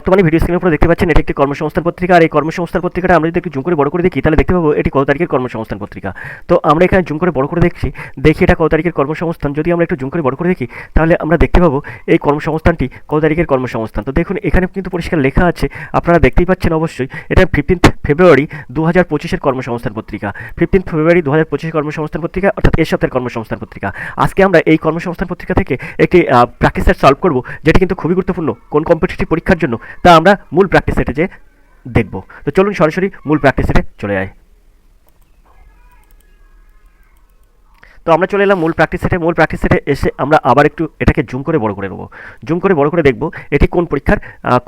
বর্তমানে ভিডিও স্ক্রিনের উপরে দেখতে পাচ্ছেন এটি একটি কর্মসংস্থান পত্রিকা। আর এই কর্মসংস্থান পত্রিকাটা আমরা যদি একটু জুম করে বড় করে দেখি তাহলে দেখতে পাবো এটি কত তারিখের কর্মসংস্থান পত্রিকা। তো আমরা এখানে জুম করে বড় করে দেখি এটা কত তারিখের কর্মসংস্থান। যদি আমরা একটু জুম করে বড় করে দেখি তাহলে আমরা দেখতে পাবো এই কর্মসংস্থানটি কত তারিখের কর্মসংস্থান। তো দেখুন এখানে কিন্তু পরিষ্কার লেখা আছে, আপনারা দেখতেই পাচ্ছেন অবশ্যই, এটা 15 ফেব্রুয়ারি 2025-এর কর্মসংস্থান পত্রিকা। 15 ফেব্রুয়ারি 2025 কর্মসংস্থান পত্রিকা, অর্থাৎ এই সপ্তাহের কর্মসংস্থান পত্রিকা। আজকে আমরা এই কর্মসংস্থান পত্রিকা থেকে একটি প্র্যাকটিস সেট সলভ করব, যেটি কিন্তু খুবই গুরুত্বপূর্ণ কোন কম্পিটিটিভ পরীক্ষার জন্য, তা আমরা মূল প্র্যাকটিস সেটে যে দেখব। তো চলুন সরাসরি মূল প্র্যাকটিস সেটে চলে যাই। তো আমরা চলে এলাম মূল প্র্যাকটিস সেটে এসে আমরা আবার একটু এটাকে জুম করে বড় করে নেব। জুম করে বড় করে দেখব এটি কোন পরীক্ষার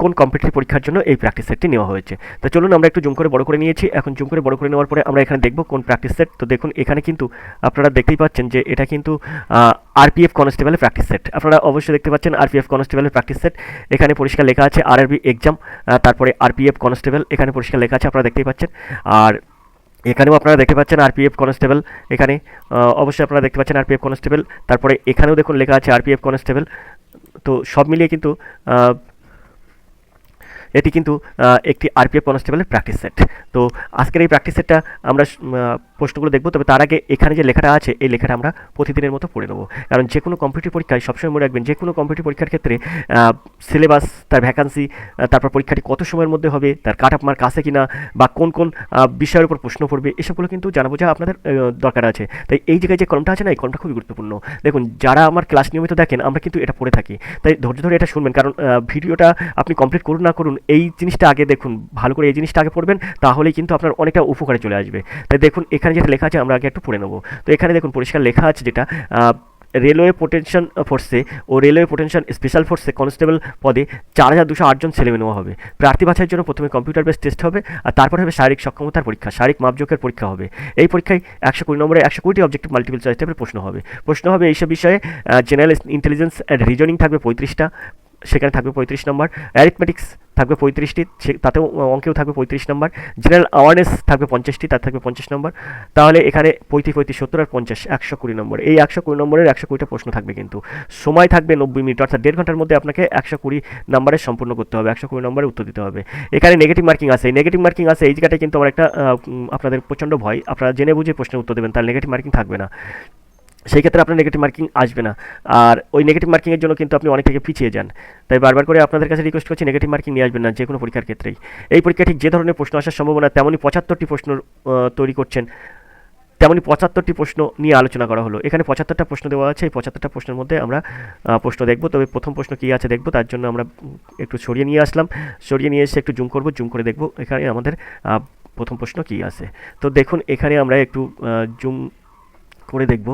কোন কম্পিটিটিভ পরীক্ষার জন্য এই প্র্যাকটিস সেটটি নেওয়া হয়েছে। তো চলুন আমরা একটু জুম করে বড় করে নিয়েছি। এখন জুম করে বড় করে নেওয়ার পরে আমরা এখানে দেখব কোন প্র্যাকটিস সেট। তো দেখুন এখানে কিন্তু আপনারা দেখতেই পাচ্ছেন যে এটা কিন্তু আরপিএফ কনস্টেবলের প্র্যাকটিস সেট। আপনারা অবশ্যই দেখতে পাচ্ছেন আরপিএফ কনস্টেবলের প্র্যাকটিস সেট। এখানে পরিষ্কার লেখা আছে আরআরবি এক্সাম, তারপরে আরপিএফ কনস্টেবল, এখানে পরিষ্কার লেখা আছে, আপনারা দেখতেই পাচ্ছেন। আর এখানেও আপনারা দেখতে পাচ্ছেন আরপিএফ কনস্টেবল, এখানে অবশ্যই আপনারা দেখতে পাচ্ছেন আরপিএফ কনস্টেবল, তারপরে এখানেও দেখুন লেখা আছে আরপিএফ কনস্টেবল। তো সব মিলিয়ে কিন্তু এটি কিন্তু একটি আরপিএফ কনস্টেবলের প্র্যাকটিস সেট। তো আজকের এই প্র্যাকটিস সেটটা আমরা প্রশ্নগুলো দেখব, তবে তার আগে এখানে যে লেখাটা আছে এই লেখাটা আমরা প্রতিদিনের মতো পড়ে নেব। কারণ যে কোনো কম্পিটিটিভ পরীক্ষায় সবসময় মনে রাখবেন, যে কোনো কম্পিটিটিভ পরীক্ষার ক্ষেত্রে সিলেবাস, তার ভ্যাকান্সি, তারপর পরীক্ষাটি কত সময়ের মধ্যে হবে, তার কাট অফ মার্ক আছে কিনা, বা কোন কোন বিষয়ের উপর প্রশ্ন পড়বে, এসবগুলো কিন্তু জানা বোঝা আপনাদের দরকার আছে। তাই এই জায়গায় যে কলমটা আছে না, এই কলমটা খুবই গুরুত্বপূর্ণ। দেখুন যারা আমার ক্লাস নিয়মিত দেখেন, আমরা কিন্তু এটা পড়ে থাকি, তাই ধৈর্য ধরে এটা শুনবেন। কারণ ভিডিওটা আপনি কমপ্লিট করুন না করুন, এই জিনিসটা আগে দেখুন, ভালো করে এই জিনিসটা আগে পড়বেন, তাহলেই কিন্তু আপনার অনেকটা উপকারে চলে আসবে। তাই দেখুন এখানে যেটা লেখা আছে আমরা আগে একটু পড়ে নেব। তো এখানে দেখুন পরিষ্কার লেখা আছে যেটা রেলওয়ে প্রোটেকশন ফোর্সে ও রেলওয়ে প্রোটেকশন স্পেশাল ফোর্সে কনস্টেবল পদে 4208 জন ছেলে নেওয়া হবে। প্রার্থী বাছাইয়ের জন্য প্রথমে কম্পিউটার বেস টেস্ট হবে, আর তারপর হবে শারীরিক সক্ষমতার পরীক্ষা, শারীরিক মাপজোকের পরীক্ষা হবে। এই পরীক্ষায় 120 নম্বরে 120টি অবজেক্টিভ মাল্টিপল চয়েস টাইপের প্রশ্ন হবে এইসব বিষয়ে। জেনারেল ইন্টেলিজেন্স অ্যান্ড রিজনিং থাকবে 35টা, সেখানে থাকবে 35 নম্বর। অ্যারিথমেটিক্স থাকবে 35টি, তাতেও অঙ্কেও থাকবে 35 নম্বর। জেনারেল অ্যাওয়ারনেস থাকবে 50টি, তার থাকবে 50 নম্বর। তাহলে এখানে 35, 70 আর 50, 120 নম্বর। এই 120 নম্বরের 120টা প্রশ্ন থাকবে, কিন্তু সময় থাকবে 90 মিনিট, অর্থাৎ 1.5 ঘন্টার মধ্যে আপনাকে 120 নম্বরে সম্পূর্ণ করতে হবে, 120 নম্বরে উত্তর দিতে হবে। এখানে নেগেটিভ মার্কিং আছে, এই জায়গাটায় কিন্তু আমার একটা আপনাদের প্রচণ্ড ভয়, আপনারা জেনে বুঝে প্রশ্নের উত্তর দেবেন, তার নেগেটিভ মার্কিং থাকবে না। সেই ক্ষেত্রে আপনার নেগেটিভ মার্কিং আসবে না, আর ওই নেগেটিভ মার্কিংয়ের জন্য কিন্তু আপনি অনেক থেকে পিছিয়ে যান। তাই বারবার করে আপনাদের কাছে রিকোয়েস্ট করছি, নেগেটিভ মার্কিং নিয়ে আসবেন না যে কোনো পরীক্ষার ক্ষেত্রেই। এই পরীক্ষা ঠিক যে ধরনের প্রশ্ন আসার সম্ভাবনা, তেমনই 75টি প্রশ্ন তৈরি করছেন, তেমনই 75টি প্রশ্ন নিয়ে আলোচনা করা হলো। এখানে 75টা প্রশ্ন দেওয়া আছে, এই 75টা প্রশ্নের মধ্যে আমরা প্রশ্ন দেখব। তবে প্রথম প্রশ্ন কী আছে দেখব, তার জন্য আমরা একটু সরিয়ে নিয়ে আসলাম, সরিয়ে নিয়ে এসে একটু জুম করব, জুম করে দেখব এখানে আমাদের প্রথম প্রশ্ন কী আছে। তো দেখুন এখানে আমরা একটু জুম করে দেখব।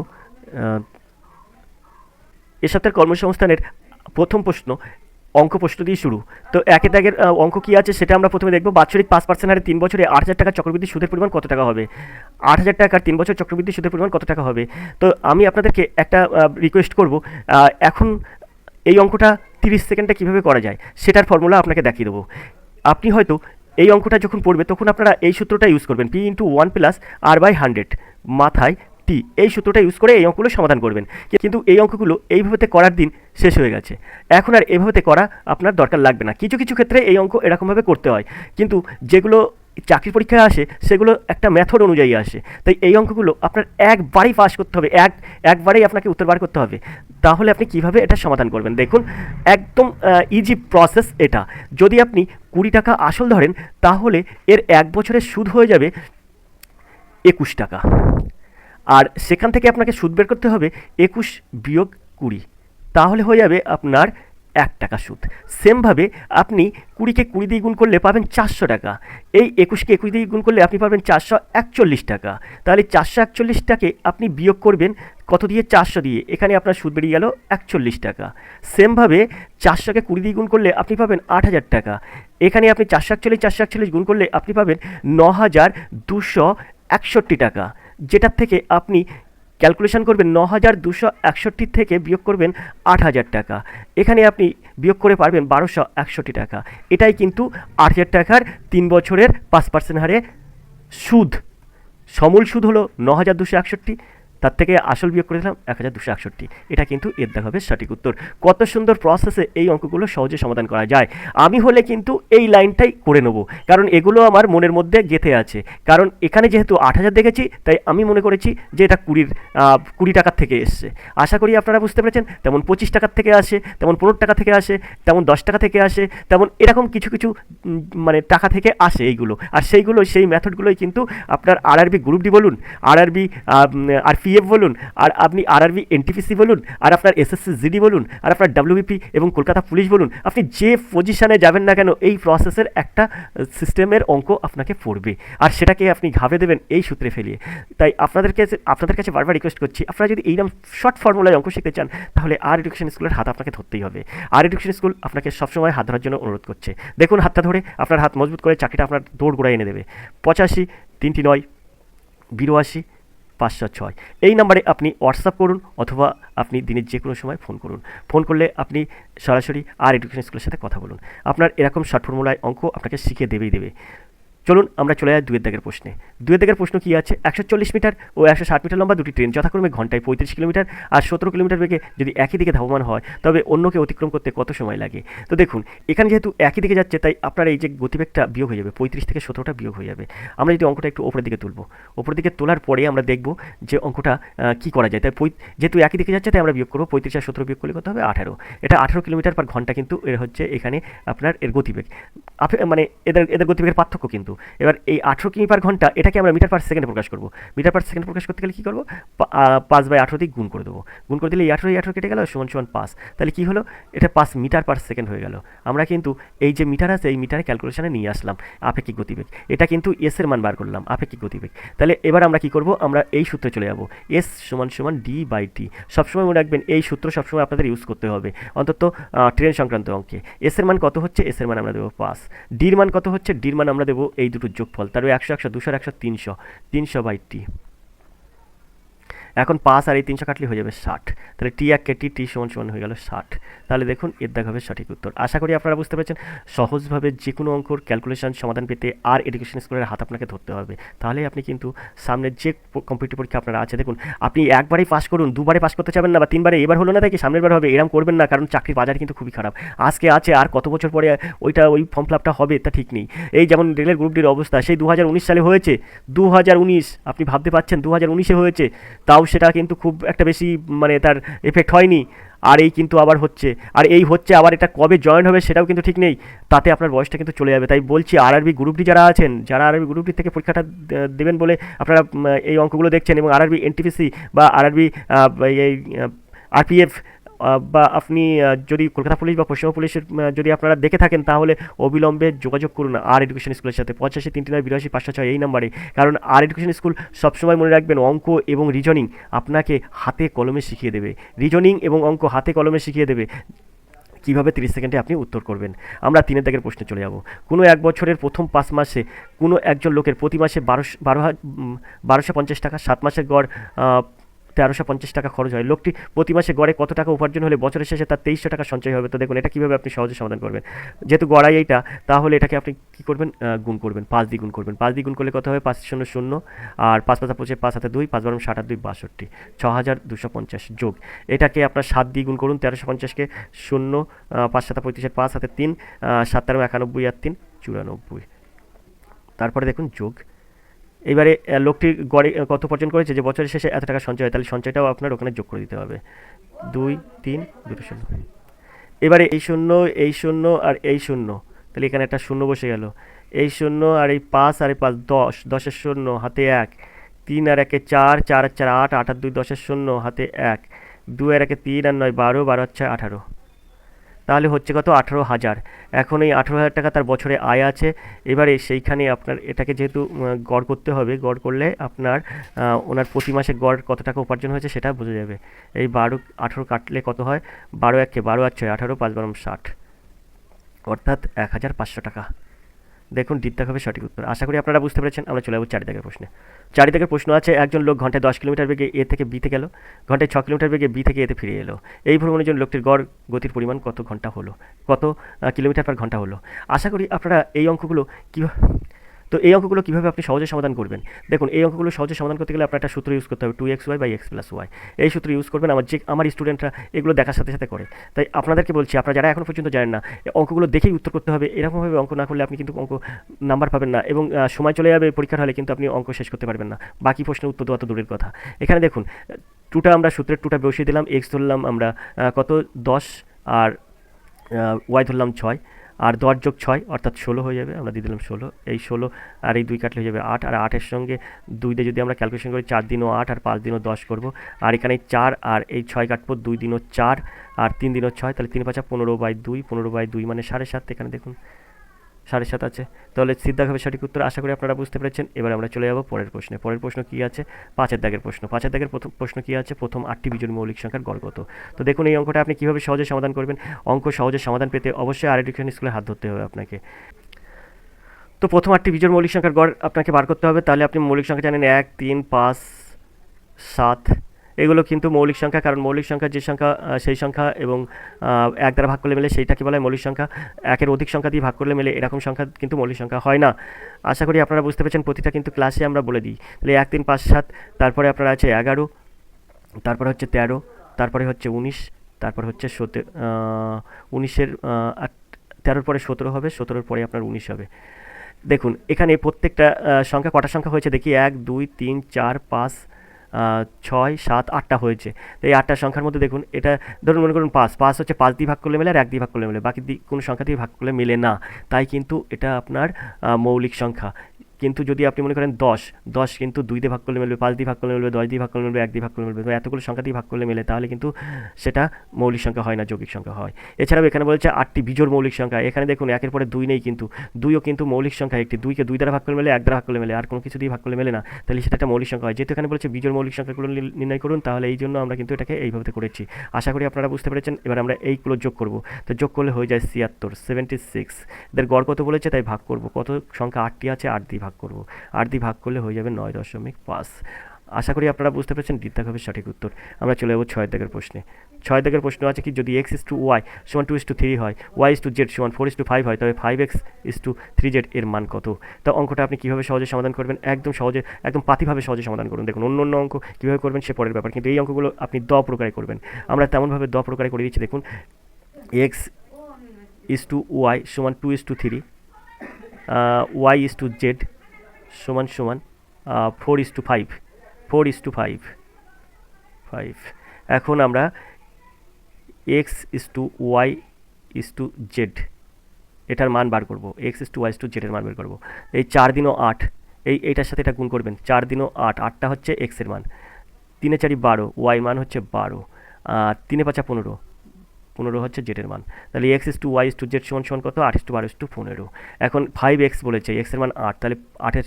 এ সপ্তাহের কর্মসংস্থানের প্রথম প্রশ্ন অঙ্ক প্রশ্ন দিয়ে শুরু। তো একে দাগের অঙ্ক কী আছে সেটা আমরা প্রথমে দেখব। বাৎসরিক 5% হারে 3 বছরে 8,000 টাকার চক্রবৃদ্ধি সুদের পরিমাণ কত টাকা হবে? 8,000 টাকার 3 বছর চক্রবৃদ্ধি সুদের পরিমাণ কত টাকা হবে? তো আমি আপনাদেরকে একটা রিকোয়েস্ট করব, এখন এই অঙ্কটা 30 সেকেন্ডে কীভাবে করা যায় সেটার ফর্মুলা আপনাকে দেখিয়ে দেবো। আপনি হয়তো এই অঙ্কটা যখন পড়বে তখন আপনারা এই সূত্রটা ইউজ করবেন, P × 1 + R/100 মাথায় টি, এই সূত্রটা ইউজ করে এই অঙ্কগুলো সমাধান করবেন। কিন্তু এই অঙ্কগুলো এইভাবে করার দিন শেষ হয়ে গেছে, এখন আর এভাবে করা আপনার দরকার লাগবে না। কিছু কিছু ক্ষেত্রে এই অঙ্ক এরকমভাবে করতে হয়, কিন্তু যেগুলো চাকরির পরীক্ষায় আসে সেগুলো একটা মেথড অনুযায়ী আসে। তাই এই অঙ্কগুলো আপনার একবারেই পাস করতে হবে, একবারেই আপনাকে উত্তর বার করতে হবে। তাহলে আপনি কিভাবে এটা সমাধান করবেন দেখুন, একদম ইজি প্রসেস এটা। যদি আপনি 20 টাকা আসল ধরেন তাহলে এর 1 বছরের সুদ হয়ে যাবে 21 টাকা, আর সেখান থেকে আপনাকে সুদ বের করতে হবে 21 - 20, তাহলে হয়ে যাবে আপনার 1 টাকা সুদ। সেমভাবে আপনি 20কে 20 দিয়ে গুণ করলে পাবেন 400 টাকা, এই 21কে 21 দিয়ে গুণ করলে আপনি পাবেন 441 টাকা। তাহলে 441টাকে আপনি বিয়োগ করবেন কত দিয়ে? 400 দিয়ে, এখানে আপনার সুদ বেরিয়ে গেল 41 টাকা। সেমভাবে 400কে 20 দিয়ে গুণ করলে আপনি পাবেন 8,000 টাকা, এখানে আপনি 441 গুণ করলে আপনি পাবেন 9,261 টাকা, যেটার থেকে আপনি ক্যালকুলেশন করবেন 9,261 থেকে বিয়োগ করবেন 8,000 টাকা, এখানে আপনি বিয়োগ করে পারবেন 1,261 টাকা। এটাই কিন্তু 8,000 টাকার 3 বছরের 5% হারে সুদ। সমূল সুদ হলো 9,261, তার থেকে আসল বিয়োগ করে দিলাম 1268। এটা কিন্তু এর দেখা হবে সঠিক উত্তর। কত সুন্দর প্রসেসে এই অঙ্কগুলো সহজে সমাধান করা যায়। আমি হলে কিন্তু এই লাইনটাই করে নেব, কারণ এগুলো আমার মনের মধ্যে গেঁথে আছে। কারণ এখানে যেহেতু 8000 দেখেছি, তাই আমি মনে করেছি যে এটা 20 টাকার থেকে এসছে। আশা করি আপনারা বুঝতে পেরেছেন। তেমন 25 টাকার থেকে আসে, তেমন 15 টাকা থেকে আসে, তেমন 10 টাকা থেকে আসে, তেমন এরকম কিছু কিছু মানে টাকা থেকে আসে এইগুলো। আর সেইগুলো, সেই মেথডগুলোই কিন্তু আপনার আরআরবি গ্রুপ ডি বলুন, আরআরবি আরপিএফ বলুন, আর আপনি আরআরবি এনটিপিসি বলুন, আর আপনার এসএসসি জিডি বলুন, আর আপনার ডাব্লিউবিপি এবং কলকাতা পুলিশ বলুন, আপনি যে পজিশনে যাবেন না কেন এই প্রসেসের একটা সিস্টেমের অঙ্ক আপনাকে পড়বে, আর সেটাকে আপনি ঘাবে দেবেন এই সূত্রে ফেলিয়ে। তাই আপনাদের কাছে বারবার রিকোয়েস্ট করছি, আপনারা যদি এইরকম শর্ট ফর্মুলায় অঙ্ক শিখতে চান, তাহলে আর এডুকেশন স্কুলের হাত আপনাকে ধরতেই হবে। আর এডুকেশন স্কুল আপনাকে সবসময় হাত ধরার জন্য অনুরোধ করছে। দেখুন হাতটা ধরে আপনার হাত মজবুত করে চাকরিটা আপনার দৌড় গোড়ায় এনে দেবে। 85 3টি 9 82 506 এই নাম্বারে আপনি হোয়াটসঅ্যাপ করুন, অথবা আপনি দিনের যে কোনো সময় ফোন করুন। ফোন করলে আপনি সরাসরি আর এডুকেশন স্কুলের সাথে কথা বলুন। আপনার এরকম শর্ট ফর্মুলায় অঙ্ক আপনাকে শিখিয়ে দেবে। চলুন আমরা চলে যাই দুয়ের দাগের প্রশ্নে। দুয়ের দাগের প্রশ্ন কি আছে? 140 মিটার ও 160 মিটার লম্বা দুটি ট্রেন যথাক্রমে ঘন্টায় 35 কিলোমিটার আর 17 কিলোমিটার বেগে যদি একই দিকে ধাবমান হয়, তবে অন্যকে অতিক্রম করতে কত সময় লাগে? তো দেখুন, এখানে যেহেতু একই দিকে যাচ্ছে, তাই আপনার এই যে গতিবেগটা বিয়োগ হয়ে যাবে, 35 থেকে 17টা বিয়োগ হয়ে যাবে। আমরা যদি অঙ্কটা একটু ওপরের দিকে তুলব, ওপরের দিকে তোলার পরে আমরা দেখব যে অঙ্কটা কী করা যায়। তাই যেহেতু একই দিকে যাচ্ছে, তাই আমরা বিয়োগ করবো। 35 আর 17 বিয়োগ করলে কত হবে? 18। এটা 18 কিলোমিটার পার ঘন্টা কিন্তু এর হচ্ছে এখানে আপনার এর গতিবেগ। মানে এদের গতিবেগের পার্থক্য কিন্তু। এবার এই 18 কিমি পার ঘন্টা, এটাকে আমরা মিটার পার সেকেন্ডে প্রকাশ করবো। মিটার পার সেকেন্ড প্রকাশ করতে গেলে কী করবো? 5/18 দিয়ে গুণ করে দেবো। গুণ করে দিলে এই 18 কেটে গেল, সমান 5। তাহলে কী হলো? এটা 5 মিটার পার সেকেন্ড হয়ে গেল। আমরা কিন্তু এই যে মিটার আছে, এই মিটারে ক্যালকুলেশনে নিয়ে আসলাম আপেক্ষিক গতিবেগ। এটা কিন্তু এস এর মান বার করলাম, আপেক্ষিক গতিবেগ। তাহলে এবার আমরা কী করবো? আমরা এই সূত্রে চলে যাবো, এস সমান ডি/টি। সবসময় মনে রাখবেন, এই সূত্র সবসময় আপনাদের ইউজ করতে হবে, অন্তত ট্রেন সংক্রান্ত অঙ্কে। এস এর মান কত হচ্ছে? এস এর মান আমরা দেবো 5। ডির মান কত হচ্ছে? ডির মান আমরা দেবো এই দুটোর যোগফল, তার 100 100 200 100 300/টি। এখন 5 আর এই 300 কাটলে হয়ে যাবে 60। তাহলে টি এক কেটি টি সমান হয়ে গেল 60। তাহলে দেখুন এর দেখা হবে সঠিক উত্তর। আশা করি আপনারা বুঝতে পেরেছেন। সহজভাবে যে কোনো অঙ্কর ক্যালকুলেশন সমাধান পেতে আর এডুকেশন স্কুলের হাত আপনাকে ধরতে হবে। তাহলে আপনি কিন্তু সামনের যে কম্পিটিটিভ পরীক্ষা আপনারা আছে, দেখুন আপনি একবারেই পাস করুন, দুবারে পাস করতে চাবেন না, বা তিনবারে, এবার হলো না তাই কি সামনের বার হবে, এরকম করবেন না। কারণ চাকরির বাজার কিন্তু খুবই খারাপ। আজকে আছে, আর কত বছর পরে ওই ফর্ম ফিল আপটা হবে তা ঠিক নেই। এই যেমন রেলের গ্রুপ ডির অবস্থা, সেই 2019 সালে হয়েছে। 2019 আপনি ভাবতে পারছেন 2019-এ হয়েছে, তাও সেটা কিন্তু খুব একটা বেশি মানে তার এফেক্ট হয়নি। আর এই কিন্তু আবার হচ্ছে, আর এই হচ্ছে আবার, এটা কবে জয়েন হবে সেটাও কিন্তু ঠিক নেই। তাতে আপনার বয়সটা কিন্তু চলে যাবে। তাই বলছি, আরআরবি গ্রুপ ডি যারা আছেন, যারা আরআরবি গ্রুপ ডি থেকে পরীক্ষাটা দেবেন বলে আপনারা এই অঙ্কগুলো দেখছেন, এবং আরআরবি এনটিপিসি বা আরআরবি এই আরপিএফ বা আপনি যদি কলকাতা পুলিশ বা পশ্চিমবঙ্গ পুলিশের যদি আপনারা দেখে থাকেন, তাহলে অবিলম্বে যোগাযোগ করুন আর এডুকেশন স্কুলের সাথে। 85 3 9 82 506 এই নাম্বারে। কারণ আর এডুকেশন স্কুল সবসময় মনে রাখবেন, অঙ্ক এবং রিজনিং আপনাকে হাতে কলমে শিখিয়ে দেবে। রিজনিং এবং অঙ্ক হাতে কলমে শিখিয়ে দেবে কীভাবে 30 সেকেন্ডে আপনি উত্তর করবেন। আমরা 3 দাগের প্রশ্নে চলে যাব। কোনো এক বছরের প্রথম 5 মাসে কোনো একজন লোকের প্রতি মাসে 1250 টাকা, 7 মাসের গড় 1350 টাকা খরচ হয়। লোকটি প্রতি মাসে গড়ে কত টাকা উপার্জন হলে বছরের শেষে তার 2300 টাকা সঞ্চয় হবে? তো দেখুন এটা কীভাবে আপনি সহজে সমাধান করবেন। যেহেতু গড়াই এইটা, তাহলে এটাকে আপনি কী করবেন? গুণ করবেন, 5 দিয়ে গুণ করবেন। 5 দিয়ে গুণ করলে কত হবে? 5 0 0, আর 5 5 25, 5 হাতে 2, 5 12 60 আর 2 62, 6250 যোগ এটাকে আপনার 7 দিয়ে গুণ করুন। 1350-কে 0, 5 7 35, 5 হাতে 3, 7 13 91 আর 3 94। তারপরে দেখুন যোগ। এবারে লোকটি গড়ে কত উপার্জন করেছে যে বছরের শেষে এত টাকা সঞ্চয় হয়, তাহলে সঞ্চয়টাও আপনার ওখানে যোগ করে দিতে হবে। 2 3 2 0। এবারে এই 0 এই 0 আর এই 0, তাহলে এখানে একটা 0 বসে গেল। এই 0 আর এই 5 আর এই 5 10, 10-এর 0 হাতে 1, 3 আর 1-এ 4, 4 আর 4 8, 8 আর 2 10-এর 0 হাতে 1, 2 আর 1-এ 3 আর 9 12, 12 আর 6 18। তাহলে হচ্ছে কত? 18,000। এখন এই 18,000 টাকা তার বছরে আয় আছে। এবারে সেইখানে আপনার এটাকে যেহেতু গড় করতে হবে, গড় করলে আপনার ওনার প্রতি মাসে গড় কত টাকা উপার্জন হয়েছে সেটা বোঝা যাবে। এই 12 18 কাটলে কত হয়? 12 1-কে 12 আর 6 18, 5 12 60, অর্থাৎ 1500 টাকা। দেখুন ডিটটা হবে সঠিক উত্তর। আশা করি আপনারা বুঝতে পেরেছেন। আমরা চলে যাবো 4 দাগের প্রশ্নে। 4 দাগের প্রশ্ন আছে, একজন লোক ঘন্টায় 10 কিলোমিটার বেগে এ থেকে বিতে গেল, ঘন্টায় 6 কিলোমিটার বেগে বি থেকে এতে ফিরে এলো। এই ভ্রমণের জন্য লোকটির গড় গতির পরিমাণ কত কিলোমিটার পার ঘন্টা হলো? আশা করি আপনারা এই অঙ্কগুলো কীভাবে, তো এই অঙ্কগুলো কীভাবে আপনি সহজে সমাধান করবেন? দেখুন, এই অঙ্কগুলো সহজে সমাধান করতে গেলে আপনার একটা সূত্র ইউজ করতে হবে, 2xy/x+y। এই সূত্র ইউজ করবেন। আমার স্টুডেন্টরা এগুলো দেখার সাথে সাথে করে। তাই আপনাদেরকে বলছি, আপনারা যারা এখনও পর্যন্ত জানেন না, অঙ্কগুলো দেখেই উত্তর করতে হবে। এরকমভাবে অঙ্ক না করলে আপনি কিন্তু অঙ্ক নাম্বার পাবেন না, এবং সময় চলে যাবে পরীক্ষার হলে, কিন্তু আপনি অঙ্ক শেষ করতে পারবেন না। বাকি প্রশ্নের উত্তর দেওয়া তো দূরের কথা। এখানে দেখুন, আমরা সূত্রের 2টা বসিয়ে দিলাম। এক্স ধরলাম আমরা কত 10, আর ওয়াই ধরলাম 6, আর 10+6 অর্থাৎ 16 হয়ে যাবে। আমরা দিয়ে দিলাম 16, এই 16 আর এই 2 কাটলে হয়ে যাবে 8, আর 8-এর সঙ্গে 2 দিয়ে যদি আমরা ক্যালকুলেশন করি, 4 দিনও 8 আর 5 দিনও 10 করবো। আর এখানে 4 আর এই 6 কাটবো, 2 দিনও 4 আর 3 দিনও 6, তাহলে 3×5 15/2, 15/2 মানে 7.5। এখানে দেখুন 7.5 আছে। তাহলে সিদ্ধাভাবে সঠিক উত্তর। আশা করি আপনারা বুঝতে পেরেছেন। এবার আমরা চলে যাব পরের প্রশ্নে। পরের প্রশ্ন কী আছে? 5-এর দাগের প্রশ্ন। 5-এর দাগের প্রশ্ন কী আছে? প্রথম 8টি বিজোড় মৌলিক সংখ্যার গড় কত? তো দেখুন, এই অঙ্কটা আপনি কীভাবে সহজে সমাধান করবেন। অঙ্ক সহজে সমাধান পেতে অবশ্যই আর এডুকেশন স্কুলে হাত ধরতে হবে আপনাকে। তো প্রথম 8টি বিজোড় মৌলিক সংখ্যার গড় আপনাকে বার করতে হবে। তাহলে আপনি মৌলিক সংখ্যা জানেন 1, 3, 5, 7। এগুলো কিন্তু মৌলিক সংখ্যা, কারণ মৌলিক সংখ্যা যে সংখ্যা সেই সংখ্যা, এবং 1 দ্বারা ভাগ করলে মেলে সেইটাকে বলা হয় মৌলিক সংখ্যা। 1-এর অধিক সংখ্যা দিয়ে ভাগ করলে মেলে এরকম সংখ্যা কিন্তু মৌলিক সংখ্যা হয় না। আশা করি আপনারা বুঝতে পেরেছেন। প্রতিটা কিন্তু ক্লাসে আমরা বলে দিই। তাহলে 1, 3, 5, 7, তারপরে আপনার আছে 11, তারপরে হচ্ছে 13, তারপরে হচ্ছে 19, তারপরে হচ্ছে 19-এর 13-র পরে 17 হবে, 17-র পরে আপনার 19 হবে। দেখুন, এখানে প্রত্যেকটা সংখ্যা কটা সংখ্যা হয়েছে দেখি, 1, 2, 3, 4, 5, 6, 7, 8টা হয়েছে। তো এই 8টা সংখ্যার মধ্যে দেখুন, এটা ধরুন মনে করুন 5 হচ্ছে 5 দিয়ে ভাগ করলে মেলে, আর 1 দিয়ে ভাগ করলে মেলে, বাকি কোনো সংখ্যা দিয়ে ভাগ করলে মেলে না। তাই কিন্তু এটা আপনার মৌলিক সংখ্যা। কিন্তু যদি আপনি মনে করেন 10 কিন্তু 2 দিয়ে ভাগ করলে মিলবে, 5 দিয়ে ভাগ করলে মিলবে, 10 দিয়ে ভাগ করলে মিলবে, 1 দিয়ে ভাগ করলে মিলবে, তো এতগুলো সংখ্যা দিয়ে ভাগ করলে মেলে, তাহলে কিন্তু সেটা মৌলিক সংখ্যা হয় না, যৌগিক সংখ্যা হয়। এছাড়াও এখানে বলেছে 8টি বিজোড় মৌলিক সংখ্যা। এখানে দেখুন 1-এর পরে 2 নেই, কিন্তু 2ও কিন্তু মৌলিক সংখ্যা একটি। 2কে 2 দ্বারা ভাগ করলে মেলে, 1 দ্বারা ভাগ করলে মেলে, আর কোনো কিছু দিয়ে ভাগ করলে মেলে না। তাহলে সেটা একটা মৌলিক সংখ্যা হয়। যেহেতু এখানে বলেছে বিজোড় মৌলিক সংখ্যাগুলো নির্ণয় করুন, তাহলে এই জন্য আমরা কিন্তু এটাকে এইভাবে করেছি। আশা করি আপনারা বুঝতে পেরেছেন। এবার আমরা এইগুলো যোগ করব। তো যোগ করলে হয়ে যায় 76। এদের গড় কত বলেছে, তাই ভাগ করব। কত সংখ্যা 8টি আছে, 8 দিয়ে ভাগ করব। 8 দিয়ে ভাগ করলে হয়ে যাবে 9.5। আশা করি আপনারা বুঝতে পেরেছেন। হবে সঠিক উত্তর। আমরা চলে যাবো 6 দাগের প্রশ্নে। 6 দাগের প্রশ্ন আছে কি, যদি x/y = 2:3 হয়, y/z = 4:5 হয়, তবে 5x/3z এর মান কত? তো অঙ্কটা আপনি কীভাবে সহজে সমাধান করবেন? একদম সহজে, একদম পাতিভাবে সহজে সমাধান করুন। দেখুন, অন্য অঙ্ক কীভাবে করবেন সে পরের ব্যাপার, কিন্তু এই অঙ্কগুলো আপনি প্রকারে করবেন। আমরা তেমনভাবে প্রকারে করে দিচ্ছি। দেখুন, x/y = 2:3, y/z = 4:5। এখন আমরা x/y/z এটার মান বার করব। x/y/z এর মান বের করব। এই 4 দিনও 8, এইটার সাথে এটা গুণ করবেন। 4 দিনও 8, 8টা হচ্ছে x এর মান, 3 4 12, y মান হচ্ছে 12, আর 3 5 15 হচ্ছে z এর মান। তাহলে x/y/z সমান কত? 8:12:15। এখন 5x বলেছে, x এর মান 8, তাহলে 8-এর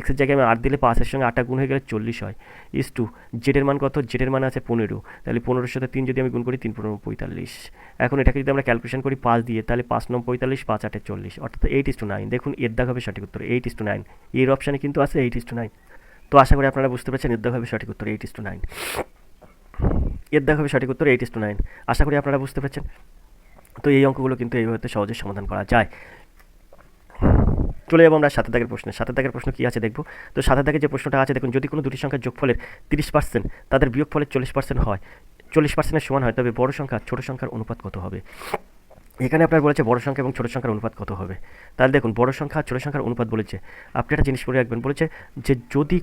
x এর জায়গায় আমি 8 দিলে 5-এর সঙ্গে 8টা গুণ হয়ে গেলে 40 হয়। z এর মান কত? z এর মান আছে 15, তাহলে 15-এর সাথে 3 যদি আমি গুণ করি, 3 15 45। এখন এটাকে যদি আমরা ক্যালকুলেশন করি 5 দিয়ে, তাহলে 5 9 45, 5 8 40, অর্থাৎ 8:9। দেখুন, এর দাগ হবে সঠিক উত্তর 8:9। এর অপশানে কিন্তু আছে 8:9। তো আশা করি আপনারা বুঝতে পেরেছেন। এর দাগ হবে সঠিক উত্তর 8:9। এর দাগ হবে সঠিক উত্তর 8:9। আশা করি আপনারা বুঝতে পেরেছেন। তো এই অঙ্কগুলো কিন্তু এইভাবে সহজে সমাধান করা যায়। চলে যাবো আমরা 7 দাগের প্রশ্নে। 7 দাগের প্রশ্ন কী আছে দেখব। তো 7 দাগের যে প্রশ্নটা আছে, দেখুন, যদি কোনো দুটি সংখ্যার যোগফলের 30% তাদের বিয়োগফলের 40% হয়, 40%-এর সমান হয়, তবে বড় সংখ্যা ছোট সংখ্যার অনুপাত কত হবে? এখানে আপনার বলেছে বড় সংখ্যা এবং ছোট সংখ্যার অনুপাত কত হবে। তাহলে দেখুন, বড় সংখ্যা ছোট সংখ্যার অনুপাত বলেছে। আপনি একটা জিনিস করে রাখবেন, বলেছে যে যদি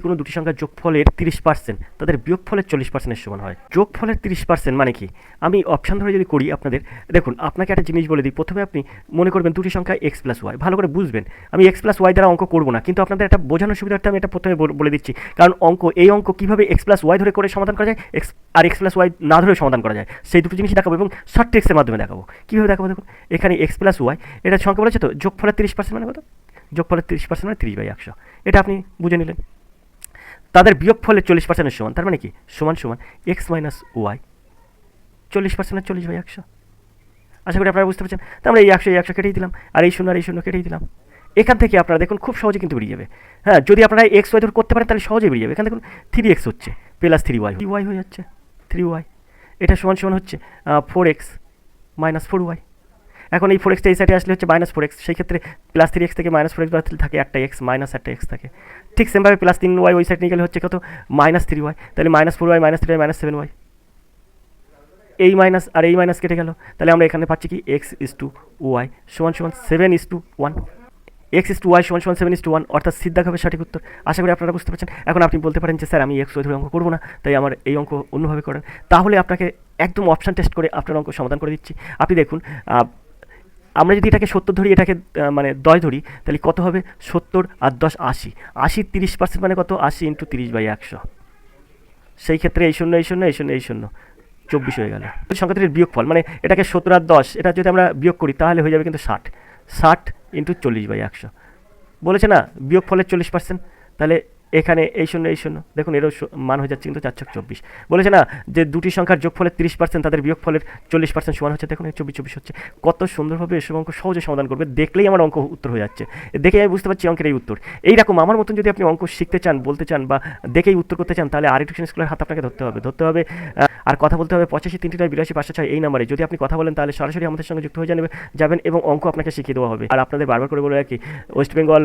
কোনো দুটি সংখ্যার যোগফলের 30% তাদের বিয়োগফলের 40%-এর সমান হয়। যোগফলের 30% মানে কি? আমি অপশান ধরে যদি করি আপনাদের, দেখুন, আপনাকে একটা জিনিস বলে দিই। প্রথমে আপনি মনে করবেন দুটি সংখ্যা x+y, ভালো করে বুঝবেন। আমি x+y দ্বারা অঙ্ক করব না, কিন্তু আপনাদের একটা বোঝানোর সুবিধার্থে আমি এটা প্রথমে বলে দিচ্ছি। কারণ এই অঙ্ক কীভাবে x+y ধরে করে সমাধান করা যায়, x+y না ধরে সমাধান করা যায়, সেই দুটো জিনিস দেখাবো, এবং শর্ট ট্রিক্সের মাধ্যমে দেখাবো। কীভাবে দেখাবো? দেখুন, এখানে x+y এটা সংখ্যা বলেছে, তো যোগফলের 30% মানে কত? যোগফলের 30% মানে 30/100। এটা আপনি বুঝে নিলেন। তাদের বিয়োগফলের 40%-এর সমান, তার মানে কি? সমান x - y, 40%-এর 40/100। আশা করি আপনারা বুঝতে পারছেন। তো আমরা এই 100 কেটেই দিলাম, আর এই 0 কেটেই দিলাম। এখান থেকে আপনারা দেখুন খুব সহজে কিন্তু বেরিয়ে যাবে। হ্যাঁ, যদি আপনারা x y ধরে করতে পারেন, তাহলে সহজেই বেরিয়ে যাবে। এখানে দেখুন 3x হচ্ছে প্লাস 3y, 3y হয়ে যাচ্ছে 3y। এটা সমান হচ্ছে 4x - 4y। এখন এই 4x এই সাইডে আসলে হচ্ছে -4x, সেই ক্ষেত্রে +3x থেকে -4x বাদ থাকে একটা x, মাইনাস একটা x থাকে। ঠিক সেমভাবে +3y ওই সাইড নিয়ে গেলে হচ্ছে কত -3y, তাহলে -4y -3y -7y, এই মাইনাস আর এই মাইনাস কেটে গেল, তাহলে আমরা এখানে পাচ্ছি কি x/y = 7:1, x/y = 7:1, অর্থাৎ সিদ্ধাভাবে সঠিক উত্তর। আশা করি আপনারা বুঝতে পারছেন। এখন আপনি বলতে পারেন যে স্যার আমি x ধরে অঙ্ক করবো না, তাই আমার এই অঙ্ক অন্যভাবে করেন। তাহলে আপনাকে একদম অপশান টেস্ট করে আপনার অঙ্ক সমাধান করে দিচ্ছি। আপনি দেখুন, আমরা যদি এটাকে 70 ধরি, এটাকে মানে 10 ধরি, তাহলে কত হবে? 70 আর 10 80, 80 30% মানে কত? 80 × 30/100। সেই ক্ষেত্রে এই শূন্য এই শূন্য এই শূন্য এই শূন্য 24 হয়ে গেল। সংখ্যাটির বিয়োগফল মানে এটাকে 70 আর 10, এটা যদি আমরা বিয়োগ করি তাহলে হয়ে যাবে কিন্তু 60, 60 × 40/100 বলেছে না, বিয়োগফলের 40%। তাহলে এখানে এই শূন্য দেখুন, এরও মান হয়ে যাচ্ছে কিন্তু 4×24। বলেছে না যে দুটি সংখ্যার যোগফলের 30% তাদের বিয়োগফলের 40% সমান হচ্ছে। দেখুন 24 হচ্ছে। কত সুন্দরভাবে এসব অঙ্ক সহজে সমাধান করবে, দেখলেই আমার অঙ্ক উত্তর হয়ে যাচ্ছে। দেখে আমি বুঝতে পারছি অঙ্কের এই উত্তর। এইরকম আমার মতন যদি আপনি অঙ্ক শিখতে চান, বলতে চান বা দেখেই উত্তর করতে চান, তাহলে আরএড টিউশন স্কুলের হাত আপনাকে ধরতে হবে আর কথা বলতে হবে 853982 এই নাম্বারে। যদি আপনি কথা বলেন তাহলে সরাসরি আমাদের সঙ্গে যুক্ত হয়ে যাবেন এবং অঙ্ক আপনাকে শিখিয়ে দেওয়া হবে। আর আপনাদের বারবার করে বলে রাখি, ওয়েস্ট বেঙ্গল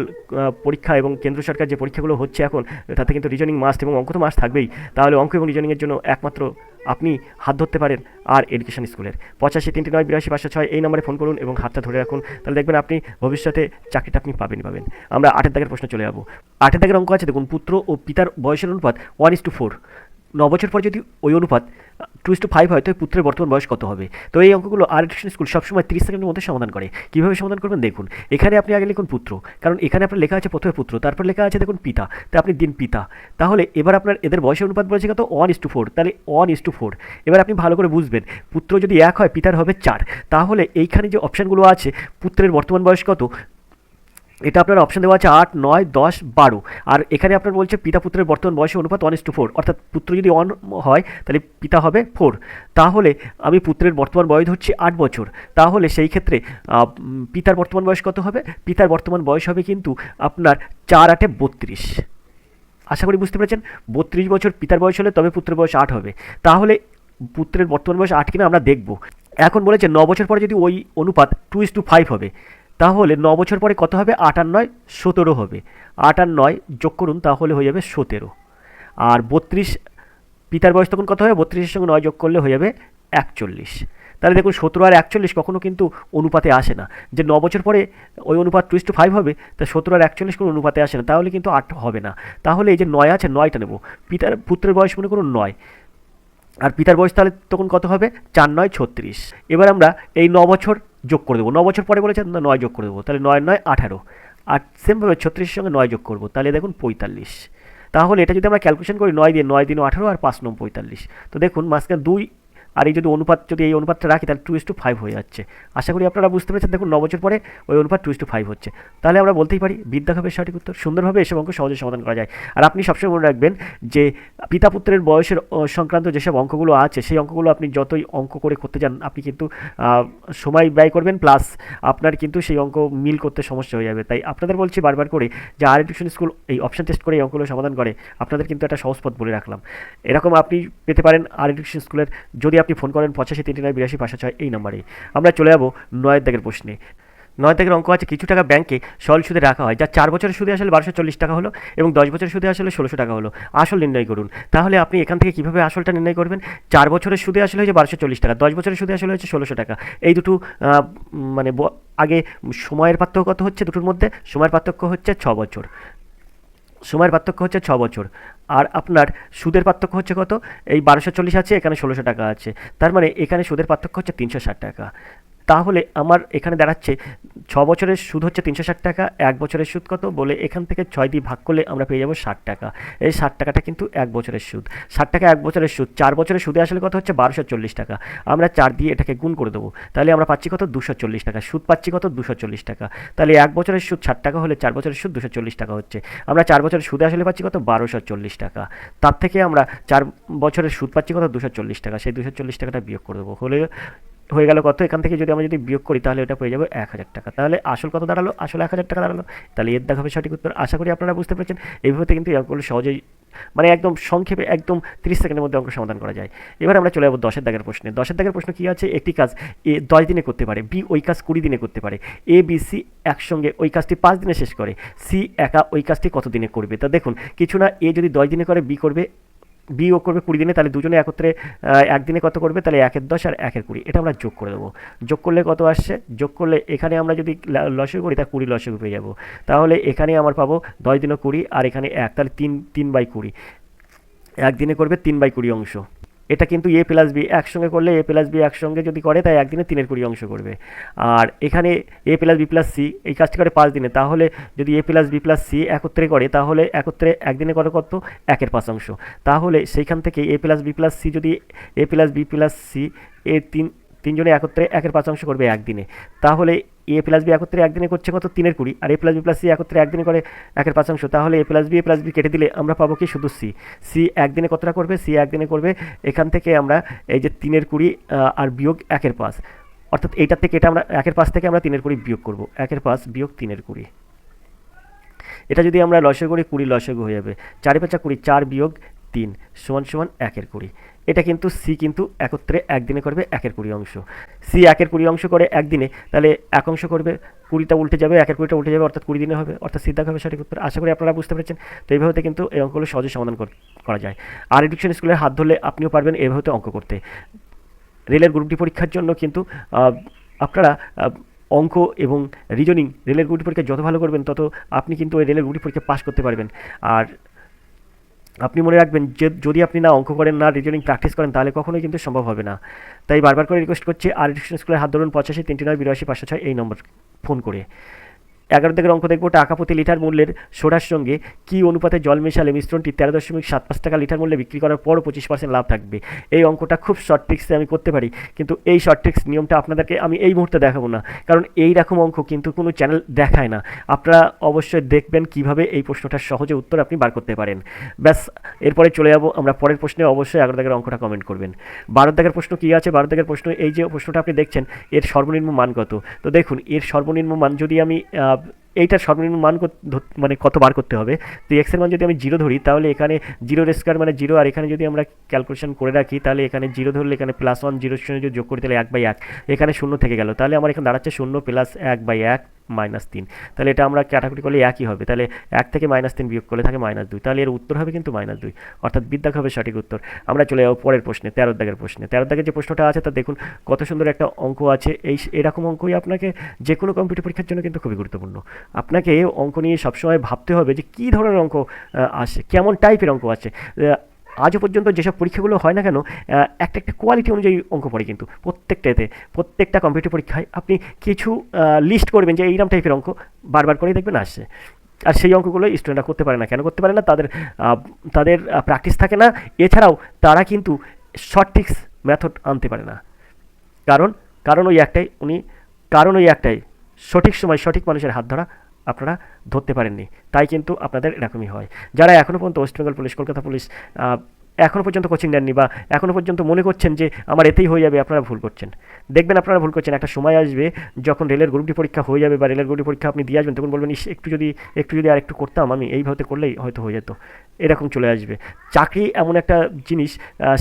পরীক্ষা এবং কেন্দ্র সরকার যে পরীক্ষাগুলো হচ্ছে এখন, তাতে কিন্তু রিজনিং মাস্ট এবং অঙ্ক তো মাস্ট থাকবেই। তাহলে অঙ্ক এবং রিজনিংয়ের জন্য একমাত্র আপনি হাত ধরতে পারেন আর এডুকেশন স্কুলের। 853982 এই নম্বরে ফোন করুন এবং হাতটা ধরে রাখুন, তাহলে দেখবেন আপনি ভবিষ্যতে চাকরিটা আপনি পাবেন। আমরা 8 দাগের প্রশ্ন চলে যাবো। 8 দাগের অঙ্ক আছে, দেখুন পুত্র ও পিতার বয়সের অনুপাত 1:4। 9 বছর পর যদি ওই অনুপাত 2:5 হয়, তো পুত্রের বর্তমান বয়স কত হবে? তো এই অঙ্কগুলো আরএড টিউশন স্কুল সবসময় 30 সেকেন্ডের মধ্যে সমাধান করে। কীভাবে সমাধান করবেন দেখুন, এখানে আপনি আগে লিখুন পুত্র, কারণ এখানে আপনার লেখা আছে প্রথমে পুত্র, তারপর লেখা আছে দেখুন পিতা, তাই আপনি দিন পিতা। তাহলে এবার আপনার এদের বয়সের অনুপাত বলেছে কত? 1:4, তাহলে 1:4। এবার আপনি ভালো করে বুঝবেন, পুত্র যদি 1 হয়, পিতার হবে 4। তাহলে এইখানে যে অপশানগুলো আছে, পুত্রের বর্তমান বয়স কত, এটা আপনার অপশান দেওয়া আছে 8, 9, 10, 12। আর এখানে আপনার বলছে পিতা পুত্রের বর্তমান বয়সের অনুপাত 1:4, অর্থাৎ পুত্র যদি 1 হয় তাহলে পিতা হবে 4। তাহলে আমি পুত্রের বর্তমান বয়স ধরছি 8 বছর। তাহলে সেই ক্ষেত্রে পিতার বর্তমান বয়স কত হবে? পিতার বর্তমান বয়স হবে কিন্তু আপনার 4 8 32। আশা করি বুঝতে পেরেছেন। 32 বছর পিতার বয়স হলে তবে পুত্রের বয়স 8 হবে। তাহলে পুত্রের বর্তমান বয়স 8 কিনা আমরা দেখব। এখন বলেছে 9 বছর পরে যদি ওই অনুপাত 2:5 হবে, তাহলে 9 বছর পরে কত হবে? 8 আর 9 17 হবে। 8 আর 9 যোগ করুন, তাহলে হয়ে যাবে 17। আর 32, পিতার বয়স তখন কত হবে? 32-এর সঙ্গে 9 যোগ করলে হয়ে যাবে 41। তাহলে দেখুন 17 আর 41 কখনো কিন্তু অনুপাতে আসে না, যে 9 বছর পরে ওই অনুপাত 2:5 হবে, তা 17 আর 41 কোনো অনুপাতে আসে না, তাহলে কিন্তু 8 হবে না। তাহলে এই যে 9 আছে, 9টা নেব। পুত্রের বয়স মনে করুন 9, আর পিতার বয়স তাহলে তখন কত হবে? 4 9 36। এবার আমরা এই 9 বছর যোগ করে দেবো। 9 বছর পরে বলেছে 9 যোগ করে দেবো, তাহলে 9 9 18। আর সেমভাবে 36-এর সঙ্গে 9 যোগ করবো, তাহলে দেখুন 45। তাহলে এটা যদি আমরা ক্যালকুলেশন করি, 9 দিয়ে 9 দিন 18 আর 5 9 45। তো দেখুন মাঝখানে 2 আর এই যদি অনুপাত, যদি এই অনুপাতটা রাখি তাহলে 2:5 হয়ে যাচ্ছে। আশা করি আপনারা বুঝতে পেরেছেন। দেখুন 9 বছর পরে ওই অনুপাত 2:5 হচ্ছে। তাহলে আমরা বলতেই পারি বিদ্যাঘাবের সঠিক উত্তর। সুন্দরভাবে এসব অঙ্ক সহজে সমাধান করা যায়। আর আপনি সবসময় মনে রাখবেন যে পিতা পুত্রের বয়সের সংক্রান্ত যেসব অঙ্কগুলো আছে, সেই অঙ্কগুলো আপনি যতই অঙ্ক করতে যান, আপনি কিন্তু সময় ব্যয় করবেন, প্লাস আপনার কিন্তু সেই অঙ্ক মিল করতে সমস্যা হয়ে যাবে। তাই আপনাদের বলছি বারবার করে যে আরএড টিউশন স্কুল এই অপশন টেস্ট করে এই অঙ্কগুলো সমাধান করে। আপনাদের কিন্তু একটা সহজ পথ বলে রাখলাম। এরকম আপনি পেতে পারেন আরএড টিউশন স্কুলের, যদি আপনি ফোন করেন 853982 এই নম্বরেই। আমরা চলে যাব 9 দাগের প্রশ্নে। 9 দাগের অঙ্ক আছে, কিছু টাকা ব্যাংকে সরল সুদে রাখা হয়, যা 4 বছরের সুদে আসলে 1240 টাকা হলো এবং 10 বছরের সুদে আসলে 1600 টাকা হলো। আসল নির্ণয় করুন। তাহলে আপনি এখান থেকে কীভাবে আসলটা নির্ণয় করবেন? 4 বছরের সুদে আসলে হয়েছে 1240 টাকা, 10 বছরের সুদে আসলে হয়েছে 1600 টাকা। এই দুটো মানে আগে সময়ের পার্থক্য কত হচ্ছে দুটোর মধ্যে? সময়ের পার্থক্য হচ্ছে 6 বছর। সময়ের পার্থক্য হচ্ছে 6 বছর। আর আপনার সুদের পার্থক্য হচ্ছে কত? এই 1240 আছে, এখানে 1600 টাকা আছে, তার মানে এখানে সুদের পার্থক্য হচ্ছে 360 টাকা। তাহলে আমার এখানে দাঁড়াচ্ছে 6 বছরের সুদ হচ্ছে 360 টাকা, 1 বছরের সুদ কত বলে এখান থেকে 6 দিয়ে ভাগ করলে আমরা পেয়ে যাবো 60 টাকা। এই 60 টাকাটা কিন্তু 1 বছরের সুদ। 60 টাকা 1 বছরের সুদ। 4 বছরের সুদে আসলে কত হচ্ছে? 1240 টাকা। আমরা 4 দিয়ে এটাকে গুণ করে দেবো, তাহলে আমরা পাচ্ছি কত? 240 টাকা। সুদ পাচ্ছি কত? 240 টাকা। তাহলে 1 বছরের সুদ 60 টাকা হলে 4 বছরের সুদ 240 টাকা হচ্ছে। আমরা 4 বছরের সুদে আসলে পাচ্ছি কত? 1240 টাকা। তার থেকে আমরা 4 বছরের সুদ পাচ্ছি কত? 240 টাকা। সেই 240 টাকাটা বিয়োগ করে দেবো, হলে হয়ে গেল কত, এখান থেকে যদি আমরা যদি বিয়োগ করি তাহলে ওটা পেয়ে যাবো 1,000 টাকা। তাহলে আসল কত দাঁড়ালো? আসলে 1,000 টাকা দাঁড়ালো। তাহলে এর দেখা হবে সঠিক উত্তর। আশা করি আপনারা বুঝতে পেরেছেন। এইভাবে কিন্তু এই অঙ্কগুলো সহজেই মানে একদম সংক্ষেপে একদম 30 সেকেন্ডের মধ্যে অঙ্ক সমাধান করা যায়। এবার আমরা চলে যাবো 10-এর দাগের প্রশ্নে। 10-এর দাগের প্রশ্ন কী আছে? একটি কাজ এ 10 দিনে করতে পারে, বি ওই কাজ 20 দিনে করতে পারে, এ বি সি একসঙ্গে ওই কাজটি 5 দিনে শেষ করে, সি একা ওই কাজটি কত দিনে করবে? তা দেখুন কিছু না, এ যদি 10 দিনে করে, বি ও করবে 20 দিনে, তাহলে দুজনে একত্রে একদিনে কত করবে? তাহলে 1-এর 10 আর 1-এর 20, এটা আমরা যোগ করে দেবো। যোগ করলে কত আসছে? যোগ করলে এখানে আমরা যদি লসাগু করি তা 20 লসাগু পেয়ে যাবো। তাহলে এখানে আমার পাবো 10 দিনে 20 আর এখানে 1, তাহলে 3/20 একদিনে করবে 3/20 অংশ। এটা কিন্তু এ প্লাস বি একসঙ্গে করলে, এ প্লাস বি একসঙ্গে যদি করে তাই একদিনে 3/20 অংশ করবে। আর এখানে এ প্লাস বি প্লাস সি এই কাজটি করে 5 দিনে, তাহলে যদি এ প্লাস বি প্লাস সি একত্রে করে তাহলে একত্রে একদিনে করে কত? 1/5 অংশ। তাহলে সেইখান থেকে এ প্লাস বি প্লাস সি যদি এ প্লাস বি প্লাস সি এ তিনজনে একত্রে 1/5 অংশ করবে একদিনে, তাহলে এ প্লাস বি একত্রে একদিনে করছে কত? 3/20, আর এ প্লাস বি প্লাস সি একত্রে একদিনে করে 1/5 অংশ। তাহলে এ প্লাস বি কেটে দিলে আমরা পাবো কি? শুধু সি একদিনে কতটা করবে? সি একদিনে করবে এখান থেকে আমরা এই যে 3/20 আর বিয়োগ 1/5, অর্থাৎ এইটার থেকে এটা আমরা 1/5 থেকে আমরা 3/20 বিয়োগ করবো, 1/5 বিয়োগ 3/20। এটা যদি আমরা লসাগু করি 20 লসাগু হয়ে যাবে, 4×5 20, 4 বিয়োগ 3 = 1/20। এটা কিন্তু সি কিন্তু একত্রে একদিনে করবে 1/20 অংশ। সি 1/20 অংশ করে একদিনে, তাহলে এক অংশ করবে 20টা উল্টে যাবে, 1/20টা উল্টে যাবে, অর্থাৎ 20 দিনে হবে, অর্থাৎ সি হবে সঠিক উত্তর। আশা করি আপনারা বুঝতে পেরেছেন। তো এইভাবে কিন্তু এই অঙ্কগুলো সহজে সমাধান করা যায়। আর এডুকেশন স্কুলের হাত ধরলে আপনিও পারবেন এইভাবে অঙ্ক করতে। রেলের গ্রুপ ডি পরীক্ষার জন্য কিন্তু আপনারা অঙ্ক এবং রিজনিং রেলের গ্রুপ ডি পরীক্ষা যত ভালো করবেন তত আপনি কিন্তু ওই রেলের গ্রুপ ডি পরীক্ষা পাস করতে পারবেন। আর আপনি মনে রাখবেন যে যদি আপনি না অঙ্ক করেন না রিজনিং প্র্যাকটিস করেন তাহলে কখনোই কিন্তু সম্ভব হবে না। তাই বারবার করে রিকোয়েস্ট করছি, আর এডুকেশন স্কুলের হাত ধরুন 85 309 82 506 এই নম্বর ফোন করে। 11 থেকে অঙ্ক দেখবো, টাকা প্রতি লিটার মূল্যের সোডার সঙ্গে কি অনুপাতে জল মেশালে মিশ্রণটি 13.75 টাকা লিটার মূল্যে বিক্রি করার পর 25% লাভ থাকবে? এই অঙ্কটা খুব শর্ট ট্রিক্সে আমি করতে পারি, কিন্তু এই শর্ট ট্রিক্স নিয়মটা আপনাদেরকে আমি এই মুহূর্তে দেখাবো না, কারণ এই রকম অঙ্ক কিন্তু কোনো চ্যানেল দেখায় না। আপনারা অবশ্যই দেখবেন কিভাবে এই প্রশ্নটার সহজে উত্তর আপনি বার করতে পারেন। ব্যাস, এরপরে চলে যাবো আমরা পরের প্রশ্নে। অবশ্যই 11 দাগের অঙ্কটা কমেন্ট করবেন। 12 দাগের প্রশ্ন কী আছে? 12 দাগের প্রশ্ন, এই যে প্রশ্নটা আপনি দেখছেন এর সর্বনিম্ন মান কত? তো দেখুন এর সর্বনিম্ন মান যদি আমি এইটার সর্বনিম্ন মান মানে কত বার করতে হবে, তো এক্সের মান যদি আমি 0 ধরি তাহলে এখানে 0 স্কোয়ার মানে 0, আর এখানে যদি আমরা ক্যালকুলেশন করে রাখি তাহলে এখানে 0 ধরলে এখানে +1, 0 সঙ্গে যদি যোগ করি তাহলে 1/1, এখানে 0 থেকে গেল, তাহলে আমার এখানে দাঁড়াচ্ছে 0 + 1/1 -3। তাহলে এটা আমরা কাটাকুটি করলে একই হবে, তাহলে 1 থেকে -3 বিয়োগ করলে থাকে -2, তাহলে এর উত্তর হবে কিন্তু -2, অর্থাৎ বিদ্যাক হবে সঠিক উত্তর। আমরা চলে যাবো পরের প্রশ্নে, 13 দাগের প্রশ্নে। 13 দাগের যে প্রশ্নটা আছে তা দেখুন কত সুন্দর একটা অঙ্ক আছে। এরকম অঙ্কই আপনাকে যে কোনো কম্পিউটার পরীক্ষার জন্য কিন্তু খুবই গুরুত্বপূর্ণ। আপনাকে অঙ্ক নিয়ে সবসময় ভাবতে হবে যে কী ধরনের অঙ্ক আসে, কেমন টাইপের অঙ্ক আছে। আজও পর্যন্ত যেসব পরীক্ষাগুলো হয় না কেন একটা কোয়ালিটি অনুযায়ী অঙ্ক পড়ে, কিন্তু প্রত্যেকটা কম্পিউটার পরীক্ষায় আপনি কিছু লিস্ট করবেন যে এইরকম টাইপের অঙ্ক বারবার করেই দেখবেন আসছে। আর সেই অঙ্কগুলো স্টুডেন্টরা করতে পারে না। কেন করতে পারে না? তাদের প্র্যাকটিস থাকে না, এছাড়াও তারা কিন্তু শর্ট ট্রিক্স মেথড আনতে পারে না। কারণ ওই একটাই সঠিক সময় সঠিক মানুষের হাত ধরা আপনারা ধরতে পারেননি, তাই কিন্তু আপনাদের এরকমই হয়। যারা এখনও পর্যন্ত West Bengal police, Kolkata police এখনও পর্যন্ত কোচিং নেননি বা এখনও পর্যন্ত মনে করছেন যে আমার এতেই হয়ে যাবে, আপনারা ভুল করছেন। দেখবেন আপনারা ভুল করছেন। একটা সময় আসবে যখন রেলের গ্রুপ ডি পরীক্ষা হয়ে যাবে বা রেলের গ্রুপ ডি পরীক্ষা আপনি দিয়ে আসবেন, তখন বলবেন একটু যদি আর একটু করতাম, আমি এইভাবে করলেই হয়তো হয়ে যেত, এরকম চলে আসবে। চাকরি এমন একটা জিনিস,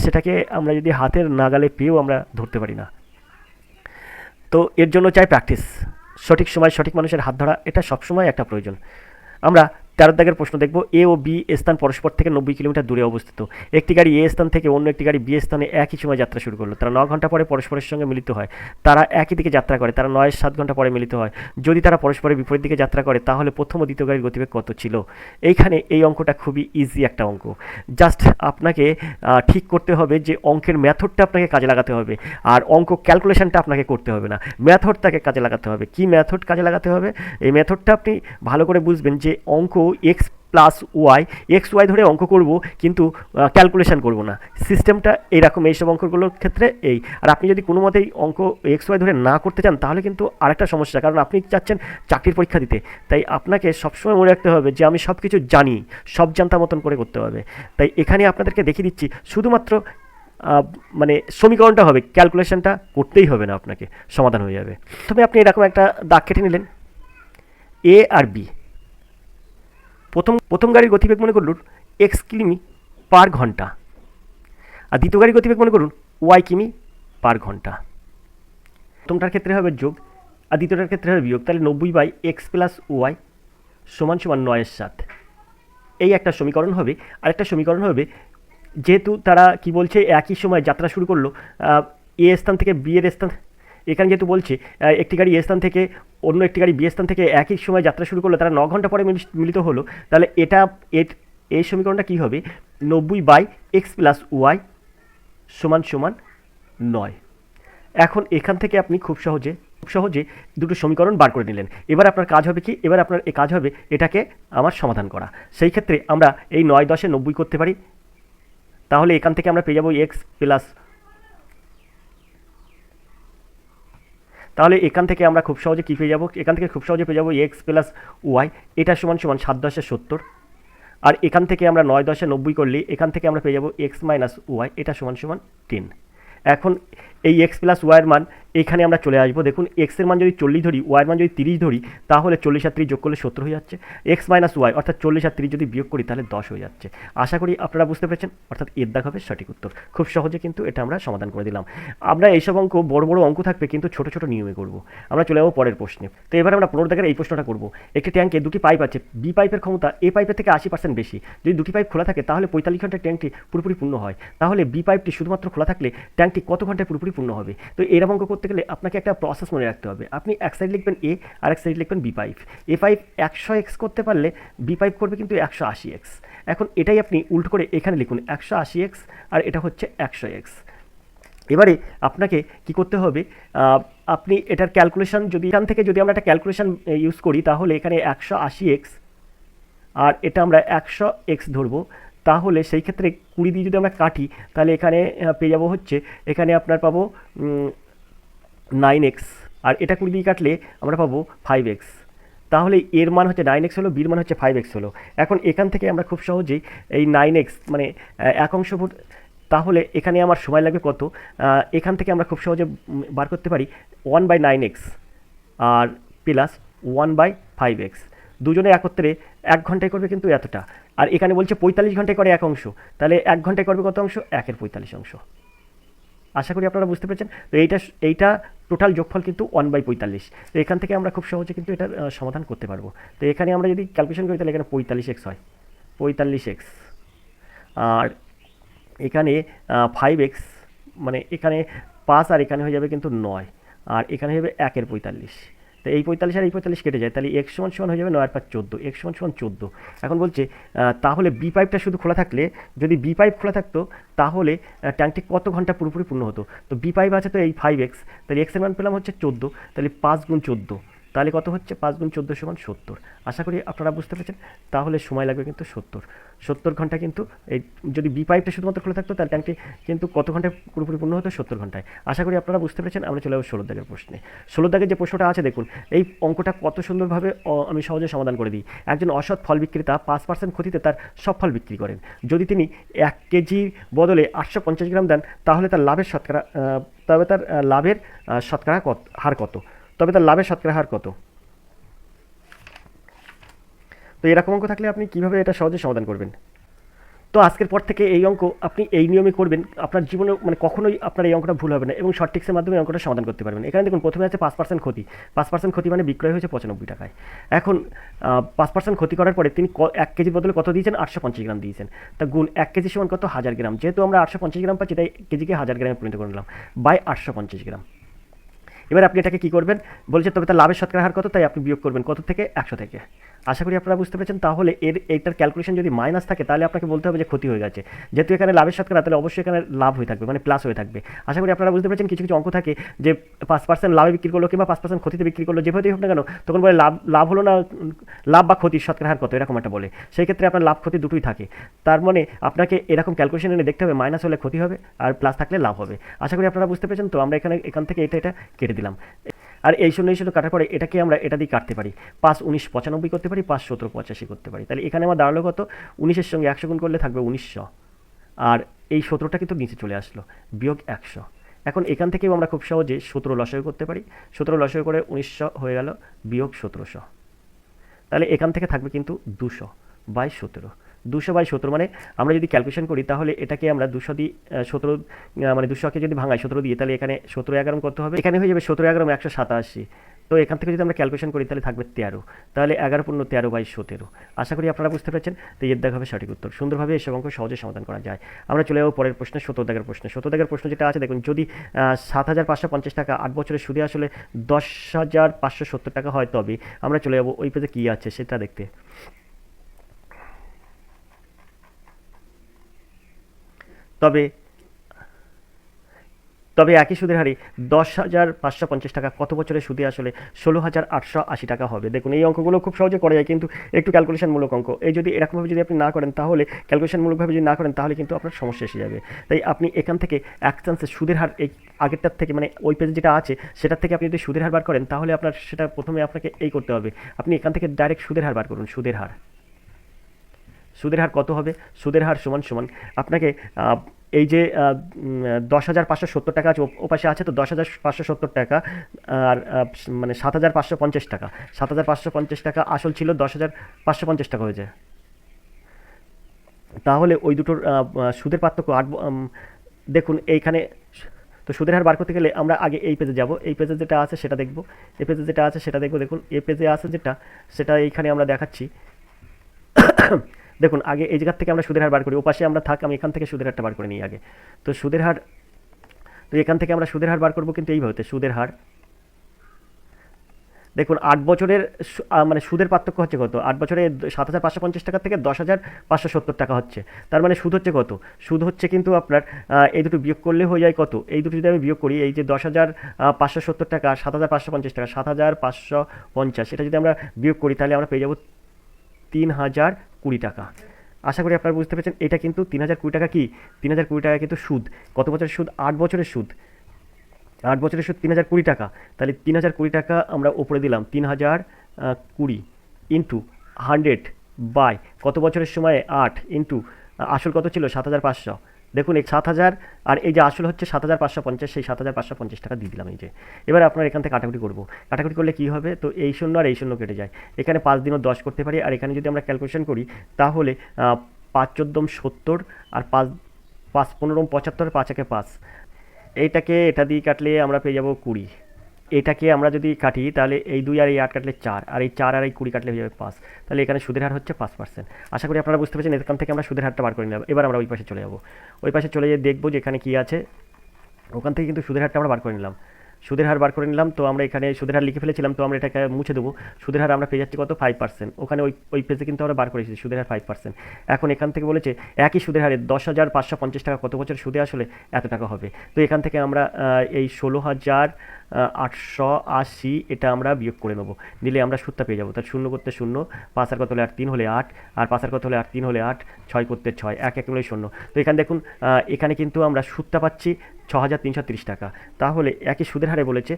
সেটাকে আমরা যদি হাতের নাগালে পেয়েও আমরা ধরতে পারি না। তো এর জন্য চাই প্র্যাকটিস, সঠিক সময় সঠিক মানুষের হাত ধরা, এটা সবসময় একটা প্রয়োজন। আমরা 13 দাগের প্রশ্ন দেখব। এ ও বি স্থান পরস্পর থেকে 90 কিলোমিটার দূরে অবস্থিত। একটি গাড়ি এ স্থান থেকে অন্য একটি গাড়ি বি স্থানে একই সময় যাত্রা শুরু করলো। তারা 9 ঘন্টা পরে পরস্পরের সঙ্গে মিলিত হয়। তারা একই দিকে যাত্রা করে। তারা 9-7 ঘন্টা পরে মিলিত হয়। যদি তারা পরস্পরের বিপরীত দিকে যাত্রা করে তাহলে প্রথম ও দ্বিতীয় গাড়ির গতিবেগ কত ছিল? এইখানে এই অঙ্কটা খুবই ইজি একটা অঙ্ক। জাস্ট আপনাকে ঠিক করতে হবে যে অঙ্কের মেথডটা আপনাকে কাজে লাগাতে হবে, আর অঙ্ক ক্যালকুলেশনটা আপনাকে করতে হবে না, মেথডটাকে কাজে লাগাতে হবে। কি মেথড কাজে লাগাতে হবে? এই মেথডটা আপনি ভালো করে বুঝবেন যে অঙ্ক এক্স ওয়াই ধরে অঙ্ক করব, কিন্তু ক্যালকুলেশন করব না। সিস্টেমটা এইরকম এইসব অঙ্কগুলোর ক্ষেত্রে এই। আর আপনি যদি কোনো মতেই অঙ্ক এক্স ওয়াই ধরে না করতে চান তাহলে কিন্তু আরেকটা সমস্যা, কারণ আপনি চাচ্ছেন চাকরির পরীক্ষা দিতে। তাই আপনাকে সবসময় মনে রাখতে হবে যে আমি সব কিছু জানি, সব জানতা মতন করে করতে হবে। তাই এখানে আপনাদেরকে দেখিয়ে দিচ্ছি শুধুমাত্র মানে সমীকরণটা হবে, ক্যালকুলেশনটা করতেই হবে না, আপনাকে সমাধান হয়ে যাবে। প্রথমে আপনি এরকম একটা দাগ কেটে নিলেন, এ আর বি। প্রথম গাড়ির গতিবেগ মনে করুন এক্স কিমি পার ঘন্টা, আর দ্বিতীয় গাড়ির গতিবেগ মনে করুন ওয়াই কিমি পার ঘন্টা। প্রথমটার ক্ষেত্রে হবে যোগ আর দ্বিতীয়টার ক্ষেত্রে হবে বিয়োগ, তাহলে 90/x+y সমান সমান 9/7। এই একটা সমীকরণ হবে। আরেকটা সমীকরণ হবে, যেহেতু তারা কি বলছে একই সময় যাত্রা শুরু করলো, এ স্থান থেকে বি এর স্থান, এখানে যেহেতু বলছে একটি গাড়ি এ স্থান থেকে অন্য একটি গাড়ি বি স্থান থেকে একই সময় যাত্রা শুরু করলো, তারা 9 ঘন্টা পরে মিলিত হলো, তাহলে এই সমীকরণটা কী হবে, 90/x+y সমান সমান 9। এখন এখান থেকে আপনি খুব সহজে দুটো সমীকরণ বার করে নিলেন। এবার আপনার কাজ হবে কি, এবার আপনার এই কাজ হবে এটাকে আমার সমাধান করা। সেই ক্ষেত্রে আমরা এই 9 10 90 করতে পারি, তাহলে এখান থেকে আমরা পেয়ে যাবো তাহলে এখান থেকে আমরা খুব সহজে কী পেয়ে যাবো, এখান থেকে খুব সহজে পেয়ে যাবো x+y, এটা সমান সমান 7 10 70। আর এখান থেকে আমরা 9 10 90 করলে এখান থেকে আমরা পেয়ে যাবো x-y, এটা সমান সমান 10। এখন এই x+y-এর মান এখানে আমরা চলে আসবো। দেখুন এক্সের মান যদি 40 ধরি, ওয়াইয়ের মান যদি 30 ধরি, তাহলে 40 আর 30 যোগ করলে 70 হয়ে যাচ্ছে। x-y অর্থাৎ 40 আর 30 যদি বিয়োগ করি তাহলে 10 হয়ে যাচ্ছে। আশা করি আপনারা বুঝতে পেরেছেন, অর্থাৎ এর দাগ হবে সঠিক উত্তর। খুব সহজে কিন্তু এটা আমরা সমাধান করে দিলাম। আমরা এইসব অঙ্ক বড় বড় অঙ্ক থাকবে, কিন্তু ছোট ছোট নিয়মে করব। আমরা চলে যাবো পরের প্রশ্নে। তো এবার আমরা 15 দাগের এই প্রশ্নটা করব। একটি ট্যাঙ্কে দুটি পাইপ আছে, বি পাইপের ক্ষমতা এ পাইপের থেকে 80% বেশি। যদি দুটি পাইপ খোলা থাকে তাহলে 45 ঘন্টায় ট্যাঙ্কটি পুরোপুরি পূর্ণ হয়। তাহলে বি পাইপটি শুধুমাত্র খোলা থাকলে ট্যাঙ্কটি কত ঘন্টায় পুরোপুরি পূর্ণ হবে? তো এরকম অঙ্ক করতে গেলে আপনাকে একটা প্রসেস মনে রাখতে হবে। আপনি এক সাইড লিখবেন এ আর এক সাইড লিখবেন বি পাইপ। এ পাইপ 100x করতে পারলে বি পাইপ করবে কিন্তু 180x। এখন এটাই আপনি উল্টো করে এখানে লিখুন 180x, আর এটা হচ্ছে 100x। এবারে আপনাকে কি করতে হবে, আপনি এটার ক্যালকুলেশন যদি এখান থেকে যদি আমরা একটা ক্যালকুলেশন ইউজ করি, তাহলে এখানে 180x আর এটা আমরা 100x ধরবো। তাহলে সেই ক্ষেত্রে 20 দিয়ে যদি আমরা কাটি, তাহলে এখানে পেয়ে যাবো হচ্ছে, এখানে আপনার পাবো 9x, আর এটা 20 দিয়ে কাটলে আমরা পাবো 5x। তাহলে এর মান হচ্ছে 9x হলো, বির মান হচ্ছে 5x হলো। এখন এখান থেকে আমরা খুব সহজেই এই 9x মানে এক অংশ ফুট, তাহলে এখানে আমার সময় লাগবে কত, এখান থেকে আমরা খুব সহজে বার করতে পারি 1/9x আর প্লাস 1/5x। দুজনে একত্রে 1 ঘন্টায় করবে কিন্তু এতটা। আর এখানে বলছে 45 ঘন্টায় করে এক অংশ, তাহলে 1 ঘন্টায় করবে কত অংশ, 1/45 অংশ। আশা করি আপনারা বুঝতে পেরেছেন। তো এইটা টোটাল যোগফল কিন্তু 1/45। তো এখান থেকে আমরা খুব সহজে কিন্তু এটার সমাধান করতে পারবো। তো এখানে আমরা যদি ক্যালকুলেশন করি, তাহলে এখানে 45x হয়, 45x, আর এখানে 5x, মানে এখানে 5 আর এখানে হয়ে যাবে কিন্তু 9, আর এখানে হবে 1/45। তো এই 45 আর এই 45 কেটে যায়, তাহলে x সমান সমান হয়ে যাবে 9 আর 5 14, x সমান সমান 14। এখন বলছে তাহলে বি পাইপটা শুধু খোলা থাকলে, যদি বি পাইপ খোলা থাকতো তাহলে ট্যাঙ্কটি কত ঘন্টা পুরোপুরি পূর্ণ হতো? তো বি পাইপ আছে তো এই 5x, তাহলে x এর মান পেলাম হচ্ছে 14, তাহলে 5 গুণ 14, তাহলে কত হচ্ছে 5 গুণ 14 সমান 70। আশা করি আপনারা বুঝতে পেরেছেন। তাহলে সময় লাগবে কিন্তু 70 ঘন্টা। কিন্তু এই যদি বি পাইপটা শুধুমাত্র খোলা থাকতো, তাহলে ট্যাঙ্কটি কিন্তু কত ঘন্টায় পুরোপুরি পূর্ণ হতো? 70 ঘন্টায়। আশা করি আপনারা বুঝতে পেরেছেন। আমরা চলে যাবো 16 দাগের প্রশ্নে। 16 দাগের যে প্রশ্নটা আছে দেখুন, এই অঙ্কটা কত সুন্দরভাবে আমি সহজে সমাধান করে দিই। একজন অসৎ ফল বিক্রেতা 5% ক্ষতিতে তার সব ফল বিক্রি করেন। যদি তিনি 1 কেজির বদলে 850 গ্রাম দেন, তাহলে তার লাভের শতকরা হার কত? তো এরকম অঙ্ক থাকলে আপনি কীভাবে এটা সহজে সমাধান করবেন? তো আজকের পর থেকে এই অঙ্ক আপনি এই নিয়মে করবেন, আপনার জীবনে মানে কখনোই আপনার এই অঙ্কটা ভুল হবে না, এবং শর্ট ট্রিক্সের মাধ্যমে অঙ্কটা সমাধান করতে পারবেন। এখানে দেখুন প্রথমে আছে 5% ক্ষতি। 5% ক্ষতি মানে বিক্রয় হয়েছে 95 টাকায়। এখন 5% ক্ষতি করার পরে তিনি 1 কেজির বদলে কত দিয়েছেন? 850 গ্রাম দিয়েছেন। তা গুণ 1 কেজি সমান কত? 1000 গ্রাম। যেহেতু আমরা 850 গ্রাম পাচ্ছি, তাই কেজিকে 1000 গ্রামে পরিণত করে নিলাম, বাই 850 গ্রাম। এবার আপনি এটাকে কী করবেন? বলছে তবে তার লাভের শতকরা হার কত, তাই আপনি বিয়োগ করবেন কত থেকে? 100 থেকে। আশা করি আপনারা বুঝতে পেরেছেন। তাহলে এইটার ক্যালকুলেশন যদি মাইনাস থাকে, তাহলে আপনাকে বলতে হবে যে ক্ষতি হয়ে গেছে। যেহেতু এখানে লাভের শতকরা, তাহলে অবশ্যই এখানে লাভ হয়ে থাকবে, মানে প্লাস হয়ে থাকবে। আশা করি আপনারা বুঝতে পেরেছেন। কিছু কিছু অঙ্ক থাকে যে 5% লাভে বিক্রি করলো কিংবা 5% ক্ষতিতে বিক্রি করলো, যেভাবেই হোক না কেন, তখন বলে লাভ হলো না, লাভ বা ক্ষতির শতকরা হার কত, এরকম একটা বলে। সেই ক্ষেত্রে আপনার লাভ ক্ষতি দুটোই থাকে। তার মানে আপনাকে এরকম ক্যালকুলেশন এনে দেখতে হবে, মাইনাস হলে ক্ষতি হবে আর প্লাস থাকলে লাভ হবে। আশা করি আপনারা বুঝতে পেরেছেন। তো আমরা এখান থেকে এটা কেটে দিলাম। আর এই 0 কাটার পরে এটাকে আমরা এটা দিয়ে কাটতে পারি। 5 19 95 করতে পারি, 5 17 85 করতে পারি। তাহলে এখানে আমার দাঁড়ালো কত? 19-এর সঙ্গে 100 গুণ করলে থাকবে 1900, আর এই 17টা কিন্তু নিচে চলে আসলো, বিয়োগ 100। এখন এখান থেকেও আমরা খুব সহজে 17 লসাগু করতে পারি। 17 লসাগু করে 1900 হয়ে গেল, বিয়োগ 1700। তাহলে এখান থেকে থাকবে কিন্তু 200/17। 200/17 মানে আমরা যদি ক্যালকুলেশন করি তাহলে এটাকে আমরা 200 দিয়ে 17 মানে 200কে যদি ভাঙাই 17 দিয়ে, তাহলে এখানে 17 কত হবে, এখানে হয়ে যাবে 17 187। তো এখান থেকে যদি আমরা ক্যালকুলেশন করি তাহলে থাকবে 13। তাহলে 11×13/17। আশা করি আপনারা বুঝতে পেরেছেন। তো এর দেখা হবে সঠিক উত্তর। সুন্দরভাবে এসব অঙ্ক সহজে সমাধান করা যায়। আমরা চলে যাবো পরের প্রশ্নে, 17 দাগের প্রশ্নে। 17 দাগের প্রশ্ন যেটা আছে দেখুন, যদি 7,550 টাকা 8 বছরের সুদে আসলে 10,570 টাকা হয়, তবে আমরা চলে যাবো ওই পেজে কী আছে সেটা দেখতে। তবে তবে একই সুদের হারে 10,550 টাকা কত বছরের সুদে আসলে 16,880 টাকা হবে। দেখুন এই অঙ্কগুলো খুব সহজে করা যায়, কিন্তু একটু ক্যালকুলেশনমূলক অঙ্ক। এই যদি এরকমভাবে যদি আপনি না করেন, তাহলে ক্যালকুলেশনমূলকভাবে যদি না করেন, তাহলে কিন্তু আপনার সমস্যা এসে যাবে। তাই আপনি এখান থেকে এক চান্সে সুদের হার এই আগেরটার থেকে, মানে ওই পেজে যেটা আছে সেটার থেকে আপনি যদি সুদের হার বার করেন, তাহলে আপনার সেটা প্রথমে আপনাকে এই করতে হবে, আপনি এখান থেকে ডাইরেক্ট সুদের হার বার করুন। সুদের হার কত হবে? সুদের হার সমান সমান আপনাকে এই যে 10,570 টাকা আছে, ও পাশে আছে তো 10,570 টাকা, আর মানে 7,550 টাকা। 7,550 টাকা আসল ছিল, 10,550 টাকা হয়ে যায়। তাহলে ওই দুটোর সুদের পার্থক্য দেখুন এইখানে। তো সুদের হার বার করতে গেলে আমরা আগে এই পেজে যাব, এই পেজে যেটা আছে সেটা দেখব, এই পেজে যেটা আছে সেটা দেখব। দেখুন এই পেজে আছে যেটা, সেটা এইখানে আমরা দেখাচ্ছি। দেখুন আগে এই জায়গার থেকে আমরা সুদের হার বার করি, ওপাশে আমরা থাক, আমি এখান থেকে সুদের হারটা বার করে নিই আগে। তো সুদের হার, তো এখান থেকে আমরা সুদের হার বার করবো কিন্তু এইভাবে। সুদের হার দেখুন 8 বছরের মানে সুদের পার্থক্য হচ্ছে কত? 8 বছরে 7,550 টাকা থেকে 10,570 টাকা হচ্ছে। তার মানে সুদ হচ্ছে কত? সুদ হচ্ছে কিন্তু আপনার এই দুটো বিয়োগ করলে হয়ে যায় কত? এই দুটো যদি আমি বিয়োগ করি, এই যে 10,570 টাকা আর 7,550 টাকা, 7,550, এটা যদি আমরা বিয়োগ করি তাহলে আমরা পেয়ে যাবো 3,020 টাকা। আশা করি আপনারা বুঝতে পেরেছেন। এটা কিন্তু 3,020 টাকা কি? 3,020 টাকা কিন্তু সুদ। কত বছরের সুদ? 8 বছরের সুদ। 8 বছরের সুদ 3,020 টাকা। তাহলে 3,020 টাকা আমরা ওপরে দিলাম, 3,020 ইন্টু 100 বাই কত বছরের সময়? 8 ইন্টু আসল কত ছিল? 7,500। দেখুন এই 7,000 আর এই যে আসল হচ্ছে 7,550, সেই 7,550 টাকা দিয়ে দিলাম এই যে। এবার আপনার এখান থেকে কাটাকুটি করবো। কাটাকুটি করলে কী হবে? তো এই শূন্য আর এই শূন্য কেটে যায়। এখানে 5 দিনও 10 করতে পারি, আর এখানে যদি আমরা ক্যালকুলেশন করি তাহলে 5×14 70, আর 5×15 75, 5 × 5। এইটাকে এটা দিয়ে কাটলে আমরা পেয়ে যাবো 20। এটাকে আমরা যদি কাটি তাহলে এই 2 আর এই 8 কাটলে 4, আর এই 4 আর এই 20 কাটলে হয়ে যাবে 5। তাহলে এখানে সুদের হার হচ্ছে 5%। আশা করি আপনারা বুঝতে পেরেছেন। এখান থেকে আমরা সুদের হারটা বার করে নিলাম। এবার আমরা ওই পাশে চলে যাব। ওই পাশে চলে গিয়ে দেখবো যে এখানে কী আছে। ওখান থেকে কিন্তু সুদের হারটা আমরা বার করে নিলাম। সুদের হার বার করে নিলাম। তো আমরা এখানে সুদের হার লিখে ফেলেছিলাম, তো আমরা এটাকে মুছে দেবো। সুদের হার আমরা পেয়ে যাচ্ছি কত? 5%। ওখানে ওই পেজে কিন্তু আমরা বার করেছি সুদের হার 5%। এখন এখান থেকে বলেছে একই সুদের হারে 10,550 টাকা কত বছর সুদে আসলে এত টাকা হবে। তো এখান থেকে আমরা এই 16,880 এটা আমরা বিয়োগ করে নেবো, নিলে আমরা সুদটা পেয়ে যাবো। তার শূন্য করতে শূন্য, 5 আর কত হলে 8, 3 হলে 8, আর 5 আর কত হলে 8, 3 হলে 8, 6 করতে 6, 1 হলে 0। তো এখানে দেখুন এখানে কিন্তু আমরা সুদটা পাচ্ছি 6,330 টাকা। তাহলে একই সুদের হারে বলেছে,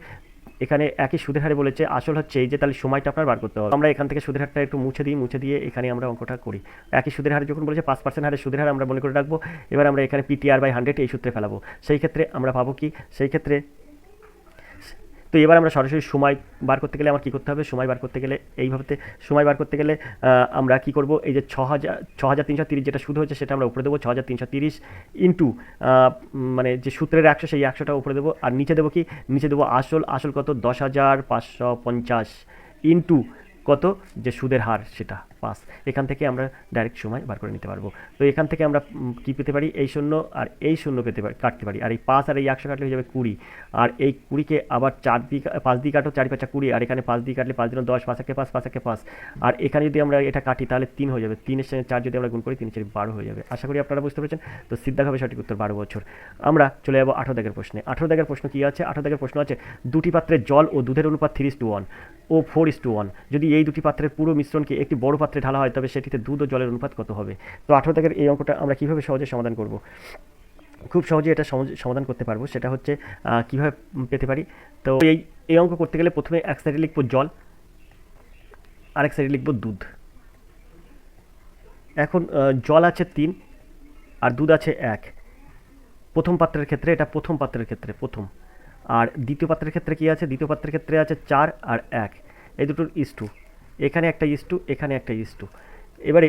এখানে একই সুদের হারে বলেছে, আসল হচ্ছে এই যে, তাহলে সময়টা আপনার বার করতে হবে। আমরা এখান থেকে সুদের হারটা একটু মুছে দিয়ে এখানে আমরা অঙ্কটা করি। একই সুদের হারে যখন বলেছে 5% হারে সুদের হার আমরা মনে করে রাখবো। এবার আমরা এখানে PTR/100 এই সূত্রে ফেলাবো। সেই ক্ষেত্রে আমরা পাবো কি? সেই ক্ষেত্রে তো এবার আমরা সরাসরি সময় বার করতে গেলে আমার কী করতে হবে? সময় বার করতে গেলে এইভাবে সময় বার করতে গেলে আমরা কি করব? এই যে 6,330 যেটা সুদ হয়েছে সেটা আমরা উপরে দেবো, 6,330 ইন্টু মানে যে সূত্রের 100 সেই 100টা উপরে দেবো, আর নিচে দেবো কি? নিচে দেবো আসল কত? 10,550 ইন্টু কত? যে সুদের হার সেটা 5। এখান থেকে আমরা ডাইরেক্ট সময় বার করে নিতে পারবো। তো এখান থেকে আমরা কী পেতে পারি? এই শূন্য আর এই শূন্য কাটতে পারি, আর এই 5 আর এই 100 কাটলে হয়ে যাবে 20, আর এই 20কে আবার 5 দিয়ে কাটো, 4 × 5 = 20, আর এখানে 5 দিয়ে কাটলে 5 × 10, 5 × 5, 5 × 5, আর এখানে যদি আমরা এটা কাটি তাহলে 3 হয়ে যাবে। 3 এর সঙ্গে 4 যদি আমরা গুণ করি, 3 × 4 = 12 হয়ে যাবে। আশা করি আপনারা বুঝতে পেরেছেন। তো সিদ্ধা হবে সঠিক উত্তর 12 বছর। আমরা চলে যাবো 18 দাগের প্রশ্নে। 18 দাগের প্রশ্ন কী আছে? 18 দাগের প্রশ্ন আছে, দুটি পাত্রে জল ও দুধের অনুপাত 3:1 ও 4:1। যদি এই দুটি পাত্রের পুরো মিশ্রণকে একটি বড় পাত্রে ঢালা হয়, তবে সেটিতে দুধ ও জলের অনুপাত কত হবে? তো 18 দাগের এই অঙ্কটা আমরা কীভাবে সহজে সমাধান করব? খুব সহজে এটা সমাধান করতে পারবো। সেটা হচ্ছে কীভাবে পেতে পারি? তো এই অঙ্ক করতে গেলে প্রথমে এক সাইডে লিখবো জল, আরেক সাইডে লিখবো দুধ। এখন জল আছে 3, আর দুধ আছে 1। প্রথম পাত্রের ক্ষেত্রে এটা প্রথম পাত্রের ক্ষেত্রে প্রথম। আর দ্বিতীয় পাত্রের ক্ষেত্রে কি আছে? দ্বিতীয় পাত্রের ক্ষেত্রে আছে 4 আর 1, এই দুটোর ইস্টু। এখানে একটা ইস্টু, এখানে একটা ইস্টু। এবারে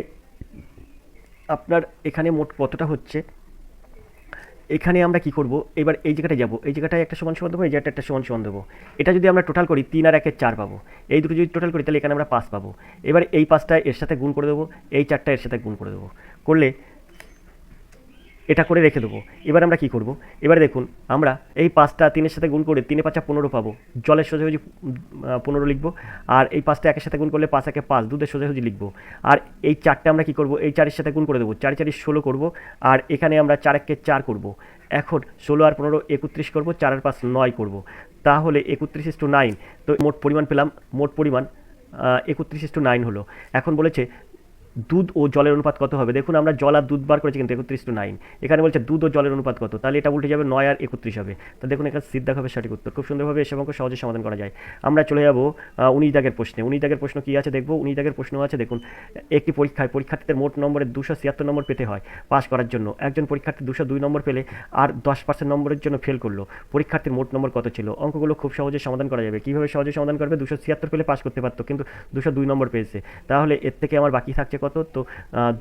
আপনার এখানে মোট কতটা হচ্ছে, এখানে আমরা কি করব, এবার এই জায়গাটায় যাব, এই জায়গাটায় একটা সমান সমান দেবো, এই জায়গাটা একটা সমান সমান দেবো। এটা যদি আমরা টোটাল করি 3 আর 1 4 পাবো। এই দুটো যদি টোটাল করি তাহলে এখানে আমরা 5 পাবো। এবার এই 5টা এর সাথে গুণ করে দেবো, এই 4টা এর সাথে গুণ করে দেবো, করলে এটা করে রেখে দেবো। এবার আমরা কি করব, এবারে দেখুন আমরা এই 5টা 3-এর সাথে গুণ করে 3 5 15 পাবো, জলের সোজাসুজি 15 লিখবো। আর এই 5টা 1-এর সাথে গুণ করলে 5 1 5, দুধের সোজাসুজি লিখবো। আর এই 4টা আমরা কি করব, এই 4-এর সাথে গুণ করে দেবো, 4 4 16 করব। আর এখানে আমরা 4 1 4 করব। এখন 16 আর 15 31 করব, 4 আর 5 9 করব। তাহলে 31:9। তো মোট পরিমাণ পেলাম, মোট পরিমাণ 31:9 হলো। এখন বলেছে দুধ ও জলের অনুপাত কত হবে। দেখুন আমরা জল আর দুধ বার করেছি কিন্তু 31:9, এখানে বলছে দুধ ও জলের অনুপাত কত, তাহলে এটা উল্টে যাবে 9 আর 31 হবে। তো দেখুন এখানে সিদ্ধা হবে সঠিক উত্তর। খুব সুন্দরভাবে এসব অঙ্ক সহজে সমাধান করা যায়। আমরা চলে যাব 19 দাগের প্রশ্নে। 19 দাগের প্রশ্ন কী আছে দেখবো। 19 দাগের প্রশ্ন আছে দেখুন, একটি পরীক্ষার্থীদের মোট নম্বরের 276 নম্বর পেতে হয় পাস করার জন্য। একজন পরীক্ষার্থী 202 নম্বর পেলে আর 10% নম্বরের জন্য ফেল করলো। পরীক্ষার্থীর মোট নম্বর কত ছিল। অঙ্কগুলো খুব সহজে সমাধান করা যাবে। কীভাবে সহজে সমাধান করবে, 276 পেলে পাস করতে পারতো কিন্তু 202 নম্বর পেয়েছে, তাহলে এর থেকে আমার বাকি থাকছে কত, তো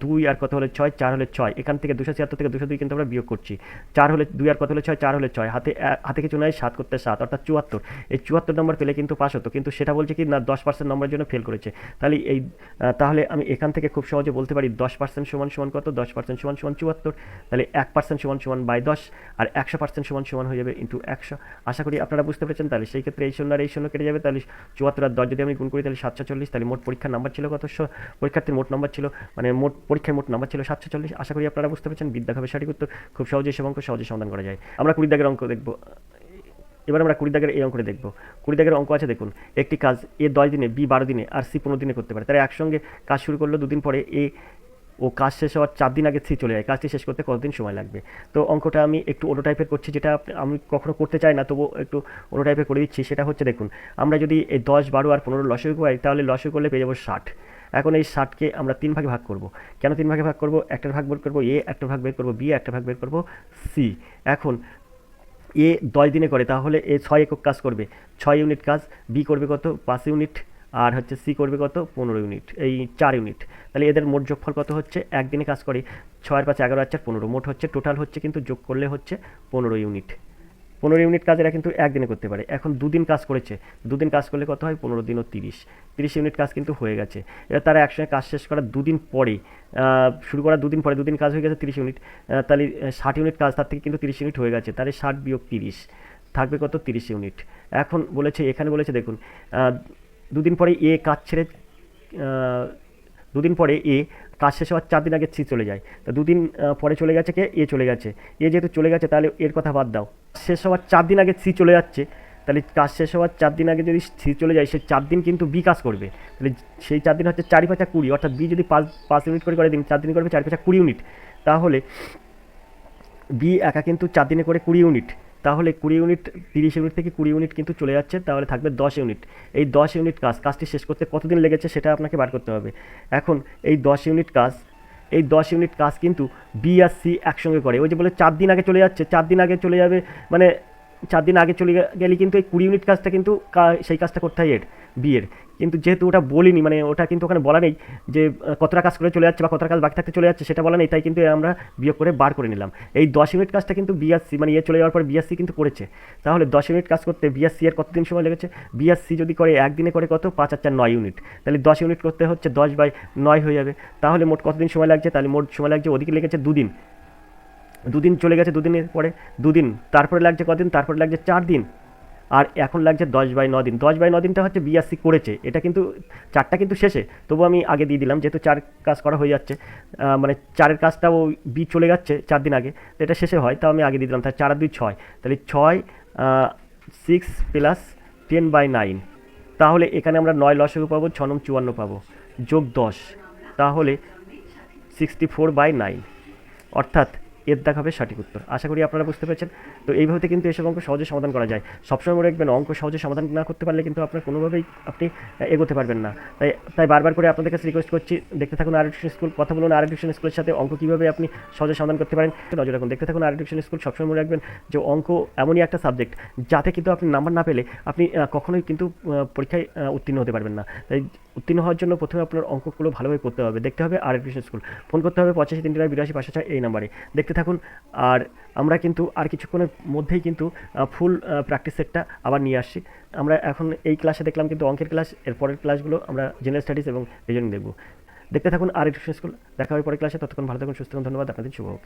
2 আর কত হলে 6, 4 হলে 6। এখান থেকে 276 থেকে 202 কিন্তু আমরা বিয়োগ করছি। 4 হলে 2 আর কত হলে 6, 4 হলে 6, হাতে কিছু নাই, 7 করতে 7 অর্থাৎ 74। এই 74 নম্বর পেলে কিন্তু পাস হতো, কিন্তু সেটা বলছে কি না 10% নম্বরের জন্য ফেল করেছে। তাহলে আমি এখান থেকে খুব সহজে বলতে পারি 10% সমান সমান কত, 10% সমান সমান 74। তাহলে 1% সমান সমান বাই 10, আর 100% সমান সমান হয়ে যাবে ইন্টু 100। আশা করি আপনারা বুঝতে পেরেছেন। তাহলে সেই ক্ষেত্রে এই শূন্য আর এই শূন্য কেটে যাবে, তাহলে 74 আর 10 যদি আমি গুণ করি তাহলে 740। তাহলে মোট পরীক্ষার নাম্বার ছিল কত, পরীক্ষার্থীর মোট নাম্বার ছিল, মানে মোট পরীক্ষায় মোট নাম্বার ছিল 740। আশা করি আপনারা বুঝতে পেরেছেন। বিদ্যা হবে সঠিক উত্তর। খুব সহজে সব অঙ্ক সহজে সমাধান করা যায়। আমরা 20 দাগের অঙ্ক দেখব। এবার আমরা 20 দাগের এই অঙ্কটি দেখব। 20 দাগের অঙ্ক আছে দেখুন, একটি কাজ এ 10 দিনে, বি 12 দিনে আর সি 15 দিনে করতে পারে। তারা একসঙ্গে কাজ শুরু করলো, 2 দিন পরে এ ও কাজ শেষ হওয়ার 4 দিন আগে সি চলে যায়। কাজটি শেষ করতে কতদিন সময় লাগবে। তো অঙ্কটা আমি একটু অন্য টাইপের করছি, যেটা আমি কখনো করতে চাই না, তবু একটু অন্য টাইপের করে দিচ্ছি। সেটা হচ্ছে দেখুন, আমরা যদি এই 10 12 আর 15 লসাগু পাই, তাহলে লসাগু করলে পেয়ে যাবো 60। এখন এই 60কে আমরা 3 ভাগে ভাগ করব। কেন 3 ভাগে ভাগ করব, একটার ভাগ বের করবো এ, একটার ভাগ বের করবো বি, একটা ভাগ বের করবো সি। এখন এ 10 দিনে করে, তাহলে এ 6 একক কাজ করবে, 6 ইউনিট কাজ। বি করবে কত, 5 ইউনিট। আর হচ্ছে সি করবে কত, 15 ইউনিট, এই 4 ইউনিট। তাহলে এদের মোট যোগফল কত হচ্ছে, একদিনে কাজ করে 6 আর 5 11 আর 4 15, মোট হচ্ছে টোটাল হচ্ছে কিন্তু যোগ করলে হচ্ছে 15 ইউনিট। 15 ইউনিট কাজ এরা কিন্তু একদিনে করতে পারে। এখন 2 দিন কাজ করেছে, 2 দিন কাজ করলে কত হয়, 15 দিন ও 30 ইউনিট কাজ কিন্তু হয়ে গেছে। এবার তারা একসঙ্গে কাজ শেষ করার 2 দিন পরে, শুরু করার 2 দিন পরে 2 দিন কাজ হয়ে গেছে 30 ইউনিট। তাহলে 60 ইউনিট কাজ, তার থেকে কিন্তু 30 ইউনিট হয়ে গেছে। তাহলে 60 বিয়োগ 30 থাকবে কত, 30 ইউনিট। এখন বলেছে, এখানে বলেছে দেখুন, 2 দিন পরে এ কাজ ছেড়ে, 2 দিন পরে এ কাজ শেষ হওয়ার 4 দিন আগে সি চলে যায়। তো 2 দিন পরে চলে গেছে কে, এ চলে গেছে। এ যেহেতু চলে গেছে তাহলে এর কথা বাদ দাও, শেষ হওয়ার 4 দিন আগে সি চলে যাচ্ছে। তাহলে কাজ শেষ হওয়ার 4 দিন আগে যদি সি চলে যায়, সেই 4 দিন কিন্তু বি কাজ করবে। তাহলে সেই 4 দিন হচ্ছে 4 5 20, অর্থাৎ বি যদি 5 ইউনিট করে দিন, 4 দিন করবে 4 5 20 ইউনিট। তাহলে বি একা কিন্তু 4 দিনে করে 20 ইউনিট। তাহলে 20 ইউনিট, 30 ইউনিট থেকে 20 ইউনিট কিন্তু চলে যাচ্ছে, তাহলে থাকবে 10 ইউনিট। এই 10 ইউনিট কাজটি শেষ করতে কতদিন লেগেছে সেটা আপনাকে বার করতে হবে। এখন এই 10 ইউনিট কাজ কিন্তু বি আর সি একসঙ্গে করে। ওই যে বলে 4 দিন আগে চলে যাচ্ছে, 4 দিন আগে চলে যাবে, মানে 4 দিন আগে চলে গেলে কিন্তু এই 20 ইউনিট কাজটা কিন্তু সেই কাজটা করতে হয় বি এর। কিন্তু যেহেতু ওটা বলিনি, মানে ওটা কিন্তু ওখানে বলা নেই যে কতটা কাজ করে চলে যাচ্ছে বা কতটা কাজ বাকি থাকতে চলে যাচ্ছে, সেটা বলা নেই, তাই কিন্তু আমরা বিয়োগ করে বার করে নিলাম। এই 10 ইউনিট কাজটা কিন্তু বিএসসি, মানে এ চলে যাওয়ার পর বিএসসি কিন্তু করেছে। তাহলে 10 ইউনিট কাজ করতে বিএসসি এর কতদিন সময় লেগেছে, বিএসসি যদি করে একদিনে করে কত, 5 আর 4 9 ইউনিট। তাহলে 10 ইউনিট করতে হচ্ছে 10/9 হয়ে যাবে। তাহলে মোট কতদিন সময় লাগছে, তাহলে মোট সময় লাগছে, ওদিকে লেগেছে 2 দিন, 2 দিন চলে গেছে, 2 দিনের পরে 2 দিন, তারপরে লাগছে কদিন, তারপরে লাগছে 4 দিন, আর এখন লাগছে 10/9 দিন। 10/9 দিনটা হচ্ছে বিএসসি করেছে, এটা কিন্তু 4টা কিন্তু শেষে, তবু আমি আগে দিয়ে দিলাম যেহেতু 4 কাজ করা হয়ে যাচ্ছে, মানে 4-এর কাজটাও বি চলে যাচ্ছে 4 দিন আগে, তো এটা শেষে হয়, তাও আমি আগে দিয়ে দিলাম। তাহলে 4 আর 2 6, তাহলে 6 প্লাস 10/9, তাহলে এখানে আমরা 9 লসাগু পাবো, 6 9 54 পাবো, যোগ 10, তাহলে 64/9, অর্থাৎ এর দাগ হবে সঠিক উত্তর। আশা করি আপনারা বুঝতে পেরেছেন। তো এইভাবে কিন্তু এসব অঙ্ক সহজে সমাধান করা যায়। সবসময় মনে রাখবেন, অঙ্ক সহজে সমাধান না করতে পারলে কিন্তু আপনার কোনোভাবেই আপনি এগোতে পারবেন না। তাই তাই বারবার করে আপনাদের কাছে রিকোয়েস্ট করছি, দেখতে থাকুন আর এডুকেশন স্কুল। কথা বলুন আর এডুকেশন স্কুলের সাথে অঙ্ক কীভাবে আপনি সহজে সমাধান করতে পারেন নজর রাখুন। দেখতে থাকুন আর এডুকেশন স্কুল। সবসময় মনে রাখবেন যে অঙ্ক এমনই একটা সাবজেক্ট যাতে কিন্তু আপনি নাম্বার না পেলে আপনি কখনোই কিন্তু পরীক্ষায় উত্তীর্ণ হতে পারবেন না। তাই উত্তীর্ণ হওয়ার জন্য প্রথমে আপনার অঙ্কগুলো ভালোভাবে করতে হবে। দেখতে হবে আর এডুকেশন স্কুল। ফোন করতে হবে 85 3 82 5 6 এই নাম্বারে। দেখতে থাকুন। আর আমরা কিন্তু আর কিছুক্ষণের মধ্যেই কিন্তু ফুল প্র্যাকটিস সেটটা আবার নিয়ে আসছি। আমরা এখন এই ক্লাসে দেখলাম কিন্তু অঙ্কের ক্লাস, এর পরের ক্লাসগুলো আমরা জেনারেল স্টাডিজ এবং রিজনিং দেখব। দেখতে থাকুন আর এডুকেশন স্কুল। দেখা হবে পরের ক্লাসে। ততক্ষণ ভালো থাকুন, সুস্থ থাকুন। ধন্যবাদ। আপনাদের শুভ হোক।